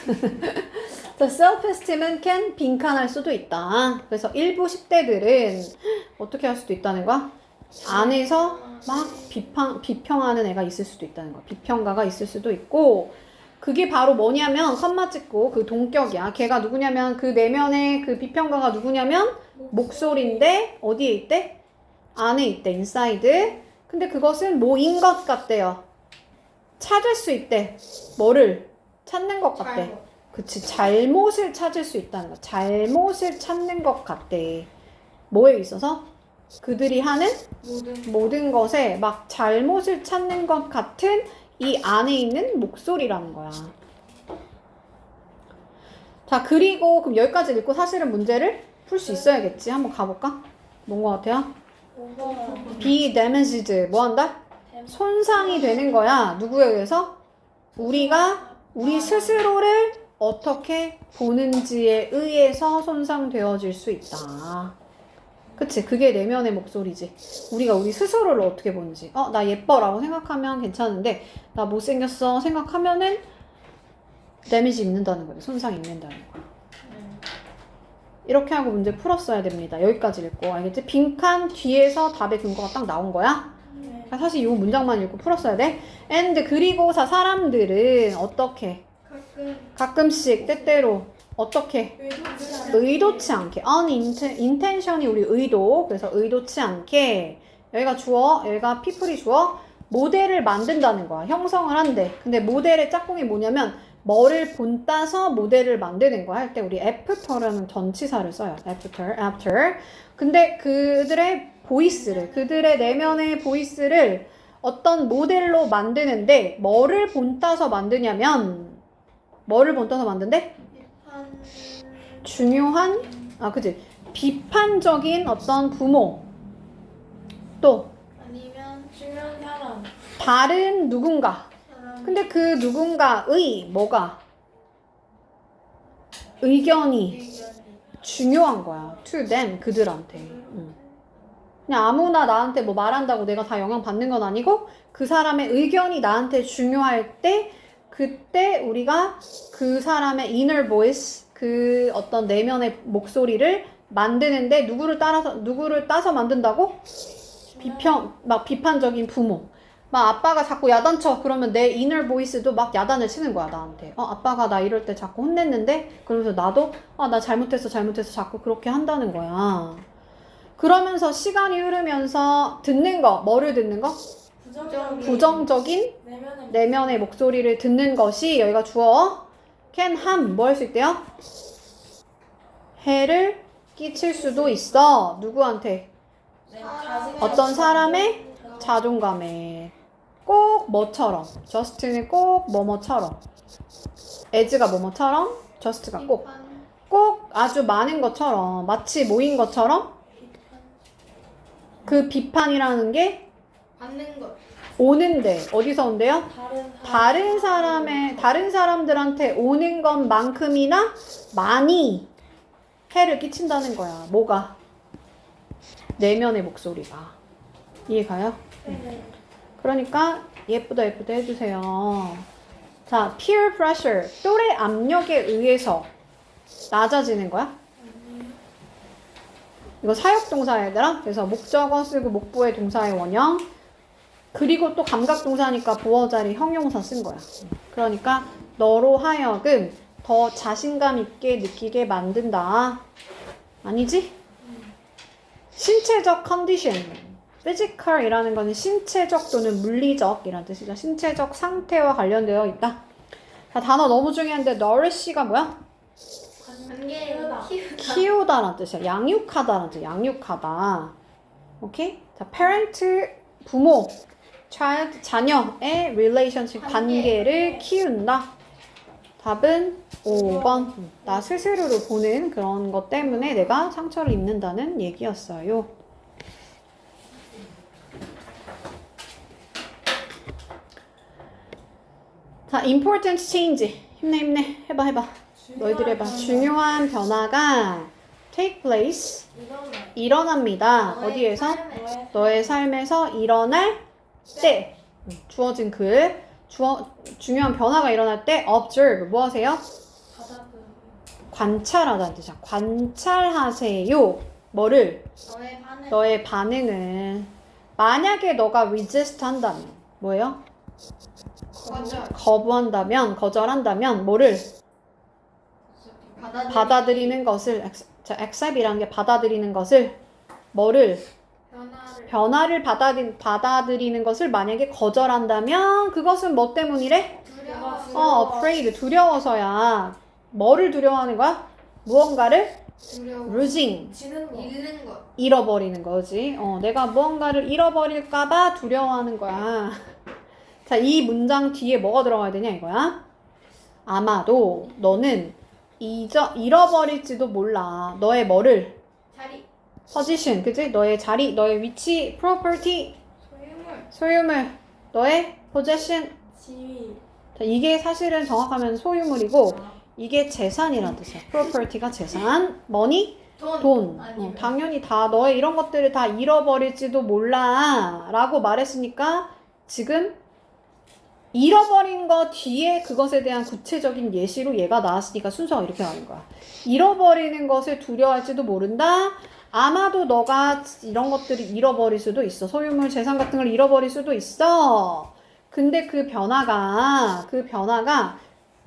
자, self-esteem은 can 빈칸할 수도 있다. 그래서 일부 10대들은 어떻게 할 수도 있다는 거야? 안에서 막 비평하는 애가 있을 수도 있다는 거야. 비평가가 있을 수도 있고 그게 바로 뭐냐면 컴마 찍고 그 동격이야. 걔가 누구냐면 그 내면의 그 비평가가 누구냐면 목소리인데 어디에 있대? 안에 있대. 인사이드. 근데 그것은 뭐인 것 같대요. 찾을 수 있대. 뭐를? 찾는 것 같대. 그치. 잘못을 찾을 수 있다는 거. 잘못을 찾는 것 같대. 뭐에 있어서? 그들이 하는 모든 것에 막 잘못을 찾는 것 같은 이 안에 있는 목소리라는 거야. 자, 그리고 그럼 여기까지 읽고 사실은 문제를 풀 수 있어야겠지. 한번 가볼까? 뭔 것 같아요? be damaged. 뭐 한다? 손상이 되는 거야. 누구에 의해서? 우리 스스로를 어떻게 보는지에 의해서 손상되어질 수 있다. 그치? 그게 내면의 목소리지. 우리가 우리 스스로를 어떻게 보는지. 나 예뻐라고 생각하면 괜찮은데 나 못생겼어 생각하면은 데미지 입는다는 거야. 손상이 입는다는 거야. 이렇게 하고 문제 풀었어야 됩니다. 여기까지 읽고 알겠지? 빈칸 뒤에서 답의 근거가 딱 나온 거야. 그러니까 사실 이 문장만 읽고 풀었어야 돼. and 그리고 사람들은 어떻게? 가끔씩 때때로 어떻게? 의도치 않게. unintention이 우리 의도. 그래서 의도치 않게. 여기가 주어, 여기가 people이 주어. 모델을 만든다는 거야. 형성을 한대. 근데 모델의 짝꿍이 뭐냐면 뭐를 본따서 모델을 만드는 거야. 할 때 우리 after라는 전치사를 써요. after. 근데 그들의 보이스를, 그들의 내면의 보이스를 어떤 모델로 만드는데 뭐를 본따서 만드냐면 뭐를 본따서 만든대? 중요한 그치 비판적인 어떤 부모 또 아니면 중요한 사람 다른 누군가 근데 그 누군가의 뭐가 의견이 중요한 거야 to them 그들한테 그냥 아무나 나한테 뭐 말한다고 내가 다 영향 받는 건 아니고 그 사람의 의견이 나한테 중요할 때 그때 우리가 그 사람의 inner voice 그 어떤 내면의 목소리를 만드는데 누구를 따서 만든다고? 비판적인 부모. 막 아빠가 자꾸 야단쳐. 그러면 내 inner voice도 막 야단을 치는 거야, 나한테. 아빠가 나 이럴 때 자꾸 혼냈는데? 그러면서 나도, 나 잘못했어. 자꾸 그렇게 한다는 거야. 그러면서 시간이 흐르면서 듣는 거, 뭐를 듣는 거? 부정적인 내면의 내면의 목소리를 듣는 것이 여기가 주어 can harm 뭐 할 수 있대요? 해를 끼칠 수도 있어. 누구한테? 어떤 사람의 자존감에. 꼭 뭐처럼. 저스트는 꼭 뭐뭐처럼. as가 뭐뭐처럼. just가 꼭 아주 많은 것처럼. 마치 모인 것처럼. 그 비판이라는 게 받는 것. 오는데 어디서 온대요? 다른 사람들한테 오는 것만큼이나 많이 해를 끼친다는 거야. 뭐가? 내면의 목소리가. 이해가요? 그러니까 예쁘다 해주세요. 자, peer pressure. 또래 압력에 의해서 낮아지는 거야? 이거 사역동사 얘들아. 그래서 목적어 쓰고 목보의 동사의 원형. 그리고 또 감각동사니까 보어 자리 형용사 쓴 거야. 그러니까 너로 하여금 더 자신감 있게 느끼게 만든다. 아니지? 신체적 컨디션. physical이라는 거는 신체적 또는 물리적이라는 뜻이죠. 신체적 상태와 관련되어 있다. 자, 단어 너무 중요한데 nourish가 뭐야? 키우다라는 뜻이야. 양육하다라는 뜻이야. 양육하다. 오케이? 자, parent, 부모, child, 자녀의 relationship, 관계를 키운다. 답은 5번. 나 스스로를 보는 그런 것 때문에 내가 상처를 입는다는 얘기였어요. 자, important change. 힘내. 해봐. 너희들 해봐. 중요한 변화가 take place. 일어납니다. 어디에서? 너의 삶에서 일어날 때. 주어진 글. 중요한 변화가 일어날 때 observe. 뭐 하세요? 관찰하다는 뜻이야. 관찰하세요. 뭐를? 너의 반응을. 만약에 너가 resist 한다면 뭐예요? 거절한다면 뭐를? 받아들이는 것을. accept이라는 게 받아들이는 것을. 뭐를? 변화를 받아들이는 것을 만약에 거절한다면 그것은 뭐 때문이래? afraid. 두려워서야. 뭐를 두려워하는 거야? 무언가를 losing. 잃는 것. 잃어버리는 거지. 내가 무언가를 잃어버릴까봐 두려워하는 거야. 자, 이 문장 뒤에 뭐가 들어가야 되냐 이거야. 아마도 너는 잃어버릴지도 몰라. 너의 뭐를? 자리. position, 그치? 너의 자리, 너의 위치, property, 소유물, 너의 possession. 지위. 자, 이게 사실은 정확하면 소유물이고 이게 재산이라는 뜻이야. property가 재산, money, 돈. 당연히 다 너의 이런 것들을 다 잃어버릴지도 몰라 라고 말했으니까 지금 잃어버린 거 뒤에 그것에 대한 구체적인 예시로 얘가 나왔으니까 순서가 이렇게 나오는 거야. 잃어버리는 것을 두려워할지도 모른다. 아마도 너가 이런 것들을 잃어버릴 수도 있어. 소유물, 재산 같은 걸 잃어버릴 수도 있어. 근데 그 변화가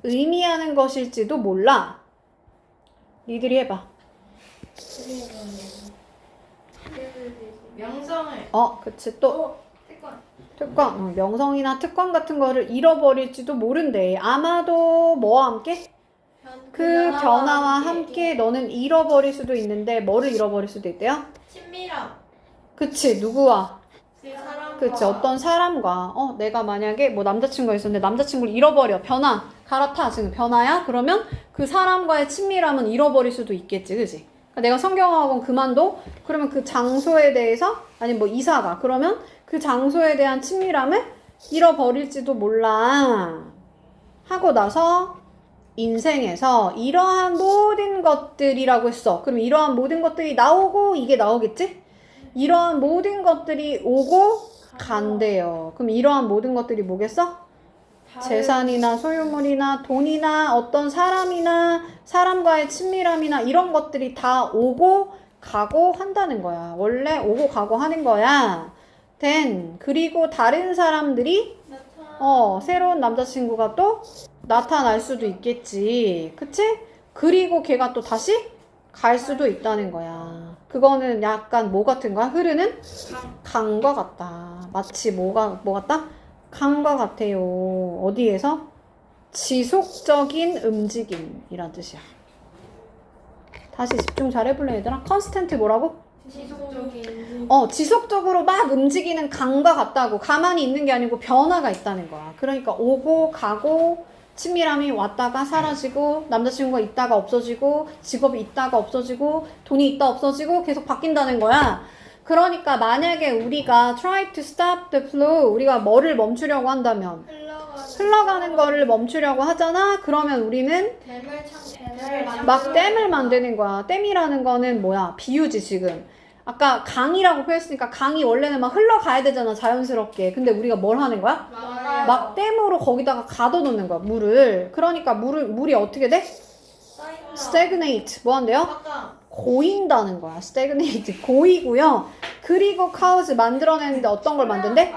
의미하는 것일지도 몰라. 니들이 해봐. 명성을. 그치. 또 특권. 명성이나 특권 같은 거를 잃어버릴지도 모른대. 아마도 뭐와 함께? 그 변화와 함께 너는 잃어버릴 수도 있는데 뭐를 잃어버릴 수도 있대요? 친밀함. 그치. 누구와? 사람과. 그치. 어떤 사람과. 내가 만약에 뭐 남자친구가 있었는데 남자친구를 잃어버려. 갈아타. 지금 변화야? 그러면 그 사람과의 친밀함은 잃어버릴 수도 있겠지. 그치? 그러니까 내가 성경학원 그만둬? 그러면 그 장소에 대해서 아니 뭐 이사가. 그러면 그 장소에 대한 친밀함을 잃어버릴지도 몰라. 하고 나서 인생에서 이러한 모든 것들이라고 했어. 그럼 이러한 모든 것들이 나오고 이게 나오겠지? 이러한 모든 것들이 오고 간대요. 그럼 이러한 모든 것들이 뭐겠어? 재산이나 소유물이나 돈이나 어떤 사람이나 사람과의 친밀함이나 이런 것들이 다 오고 가고 한다는 거야. 원래 오고 가고 하는 거야. 그리고 다른 사람들이 새로운 남자친구가 또 나타날 수도 있겠지. 그치? 그리고 걔가 또 다시 갈 수도 있다는 거야. 그거는 약간 뭐 같은 거야? 흐르는 강과 같다. 마치 뭐 같다? 강과 같아요. 어디에서? 지속적인 움직임이란 뜻이야. 다시 집중 잘 해볼래 얘들아? 컨스턴트 뭐라고? 지속적인. 지속적으로 막 움직이는 강과 같다고. 가만히 있는 게 아니고 변화가 있다는 거야. 그러니까 오고 가고 친밀함이 왔다가 사라지고 남자친구가 있다가 없어지고 직업이 있다가 없어지고 돈이 있다 없어지고 계속 바뀐다는 거야. 그러니까 만약에 우리가 try to stop the flow, 우리가 뭐를 멈추려고 한다면 흘러가는 거를 멈추려고 하잖아. 그러면 우리는 댐을 막 댐을 만드는 거야. 댐이라는 거는 뭐야? 비유지 지금. 아까 강이라고 표현했으니까 강이 원래는 막 흘러가야 되잖아, 자연스럽게. 근데 우리가 뭘 하는 거야? 막 댐으로 거기다가 가둬놓는 거야, 물을. 그러니까 물이 어떻게 돼? stagnate. 뭐 한대요? 고인다는 거야. stagnate. 고이고요. 그리고 cause 만들어내는데 어떤 걸 만든대?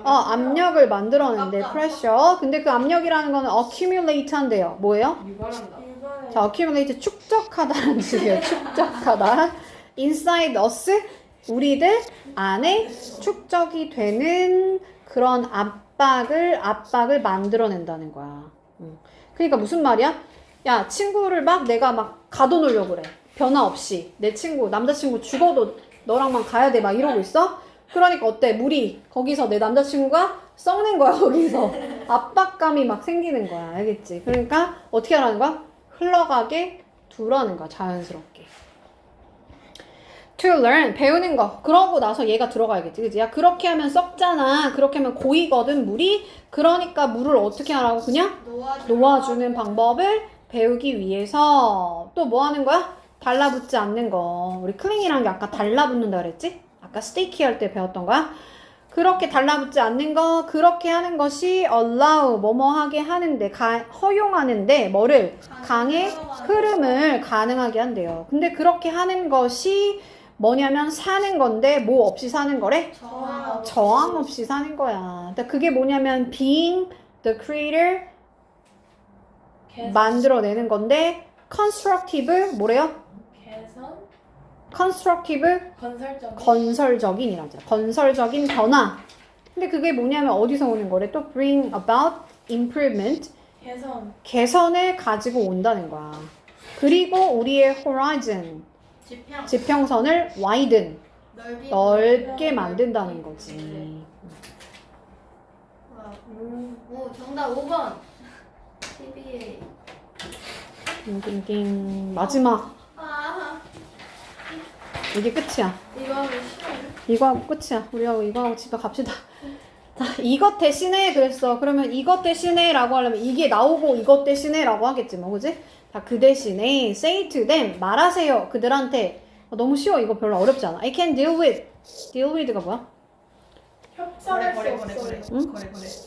압력을 만들어내는데 pressure. 근데 그 압력이라는 거는 accumulate 한대요. 뭐예요? 자, accumulate 축적하다라는 뜻이에요. 축적하다. inside us, 우리들 안에 축적이 되는 그런 압박을 만들어낸다는 거야. 그러니까 무슨 말이야? 야, 친구를 내가 막 가둬놓으려고 그래. 변화 없이. 내 친구, 남자친구 죽어도 너랑만 가야 돼. 막 이러고 있어? 그러니까 어때? 물이 거기서 내 남자친구가 썩는 거야, 거기서. 압박감이 막 생기는 거야. 알겠지? 그러니까 어떻게 하라는 거야? 흘러가게 두라는 거야, 자연스럽게. to learn, 배우는 거. 그러고 나서 얘가 들어가야겠지. 그치? 야, 그렇게 하면 썩잖아. 그렇게 하면 고이거든, 물이. 그러니까 물을 어떻게 하라고? 그냥 놓아주는 방법을 배우기 위해서. 또 뭐 하는 거야? 달라붙지 않는 거. 우리 클링이란 게 아까 달라붙는다 그랬지? 아까 스테이키 할 때 배웠던 거야? 그렇게 달라붙지 않는 거, 그렇게 하는 것이 allow, 뭐뭐 하게 하는데, 허용하는데, 뭐를? 강의 흐름을 가능하게 한대요. 근데 그렇게 하는 것이 뭐냐면 사는 건데, 뭐 없이 사는 거래? 저항 없이 사는 거야. 그러니까 그게 뭐냐면 being the creator, 만들어내는 건데, constructive, 뭐래요? constructive, 건설적인이라고 하죠. 건설적인 변화. 근데 그게 뭐냐면 어디서 오는 거래? 또 bring about improvement, 개선을 가지고 온다는 거야. 그리고 우리의 horizon, 지평선을 widen, 넓게 만든다는 거지. 오, 정답 5번. TBA. 띵띵띵. 마지막. 이게 끝이야. 이거 하고 끝이야. 우리하고 이거 하고 집에 갑시다. 자, 이것 대신에 그랬어. 그러면 이것 대신에 라고 하려면 이게 나오고 이것 대신에 라고 하겠지 뭐, 그지? 자, 그 대신에 say to them, 말하세요. 그들한테. 너무 쉬워. 이거 별로 어렵지 않아. I can deal with. deal with가 뭐야? 협상할 수 없어요. 응?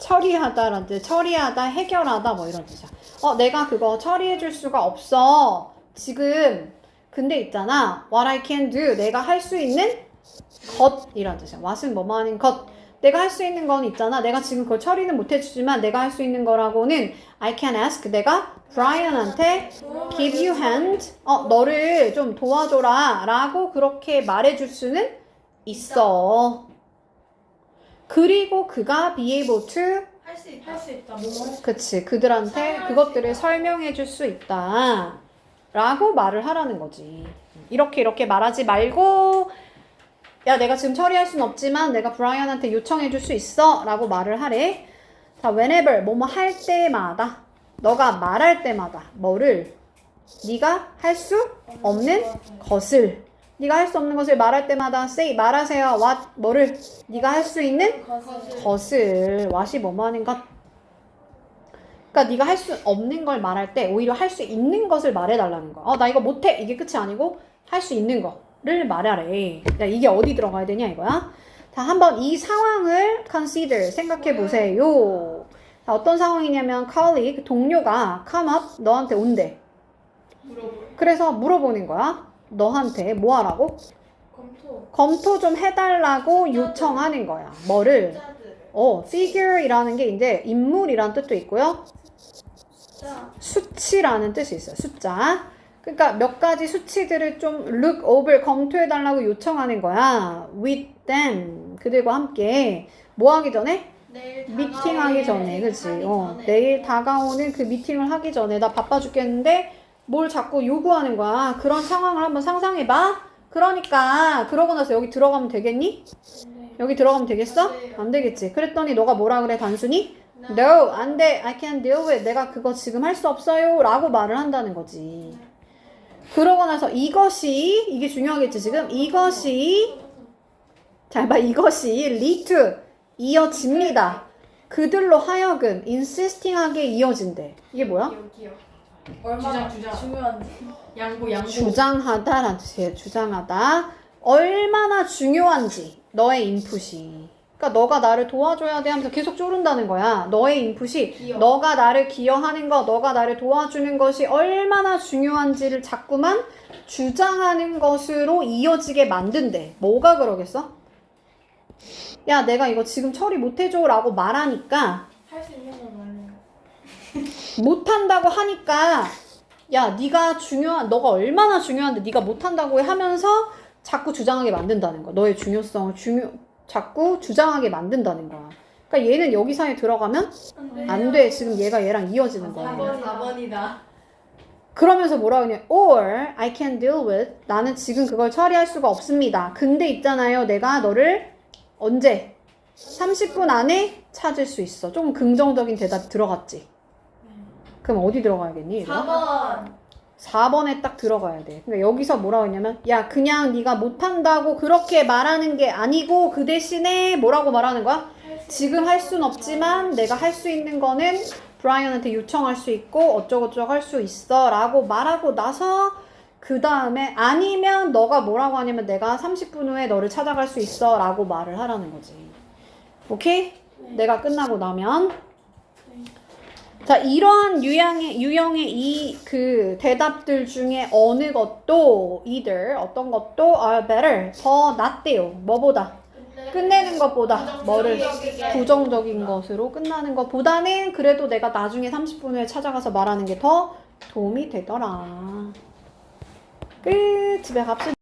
처리하다라는 뜻. 처리하다, 해결하다 뭐 이런 뜻이야. 내가 그거 처리해줄 수가 없어. 지금. 근데 있잖아. What I can do. 내가 할 수 있는 것이란 뜻이야. what은 뭐뭐 하는 것. 내가 할 수 있는 건 있잖아. 내가 지금 그걸 처리는 못 해주지만 내가 할 수 있는 거라고는 I can ask. 내가 Brian한테 give you hand. 너를 좀 도와줘라. 라고 그렇게 말해줄 수는 있어. 그리고 그가 be able to 할 수 있다. 그치. 그들한테 그것들을 설명해 줄 수 있다. 라고 말을 하라는 거지. 이렇게 말하지 말고 야, 내가 지금 처리할 순 없지만 내가 브라이언한테 요청해 줄 수 있어. 라고 말을 하래. 자, whenever, 뭐뭐 할 때마다 너가 말할 때마다 뭐를 네가 할 수 없는 것을 네가 할 수 없는 것을 말할 때마다 say, 말하세요. what, 뭐를 네가 할 수 있는 것을 what이 뭐뭐 하는 것. 그러니까 네가 할 수 없는 걸 말할 때 오히려 할 수 있는 것을 말해달라는 거야. 나 이거 못해. 이게 끝이 아니고 할 수 있는 거를 말하래. 야, 이게 어디 들어가야 되냐 이거야. 자, 한번 이 상황을 consider, 생각해 보세요. 자, 어떤 상황이냐면 colleague, 동료가 come up, 너한테 온대. 그래서 물어보는 거야. 너한테 뭐 하라고? 검토 좀 해달라고 요청하는 거야. 뭐를? figure이라는 게 이제 인물이란 뜻도 있고요. 수치라는 뜻이 있어요. 숫자. 그러니까 몇 가지 수치들을 좀 look over 검토해달라고 요청하는 거야. with them. 그들과 함께. 뭐 하기 전에? 내일 미팅 하기 전에. 그치? 하기 전에. 내일 다가오는 그 미팅을 하기 전에 나 바빠 죽겠는데 뭘 자꾸 요구하는 거야. 그런 상황을 한번 상상해봐. 그러니까 그러고 나서 여기 들어가면 되겠니? 네. 여기 들어가면 되겠어? 안 돼요. 안 되겠지. 그랬더니 너가 뭐라 그래 단순히? No. No, 안 돼. I can't deal with. 내가 그거 지금 할 수 없어요. 라고 말을 한다는 거지. 그러고 나서 이것이, 이게 중요하겠지 지금? 이것이, 잘 봐. 이것이 lead to, 이어집니다. 그들로 하여금 insisting하게 이어진대. 이게 뭐야? 여기요. 얼마나 주장. 중요한지. 양보. 주장하다라는 뜻이에요. 주장하다. 얼마나 중요한지 너의 인풋이. 그러니까 너가 나를 도와줘야 돼 하면서 계속 쪼른다는 거야. 너의 인풋이 기여. 너가 나를 기여하는 거, 너가 나를 도와주는 것이 얼마나 중요한지를 자꾸만 주장하는 것으로 이어지게 만든대. 뭐가 그러겠어? 야, 내가 이거 지금 처리 못해줘 라고 말하니까 할 수 있는 건 아니에요. 못한다고 하니까 야, 너가 얼마나 중요한데 네가 못한다고 하면서 자꾸 주장하게 만든다는 거야. 너의 중요성을 자꾸 주장하게 만든다는 거야. 그러니까 얘는 여기 사이에 들어가면 안 돼. 지금 얘랑 이어지는 거야. 4번이다. 그러면서 뭐라 그러냐. Or I can deal with. 나는 지금 그걸 처리할 수가 없습니다. 근데 있잖아요. 내가 너를 언제? 30분 안에 찾을 수 있어. 조금 긍정적인 대답 들어갔지? 그럼 어디 들어가야겠니? 얘들아? 4번. 4번에 딱 들어가야 돼. 그러니까 여기서 뭐라고 했냐면 야, 그냥 네가 못한다고 그렇게 말하는 게 아니고 그 대신에 뭐라고 말하는 거야? 지금 할 순 없지만 내가 할 수 있는 거는 브라이언한테 요청할 수 있고 어쩌고저쩌고 할 수 있어 라고 말하고 나서 그 다음에 아니면 너가 뭐라고 하냐면 내가 30분 후에 너를 찾아갈 수 있어 라고 말을 하라는 거지. 오케이? 내가 끝나고 나면 자, 이러한 유형의 이 그 대답들 중에 어느 것도 either 어떤 것도 are better 더 낫대요. 뭐보다? 끝내는 것보다 뭐를 부정적인 것으로 끝나는 것보다는 그래도 내가 나중에 30분 후에 찾아가서 말하는 게 더 도움이 되더라. 끝. 집에 갑시다.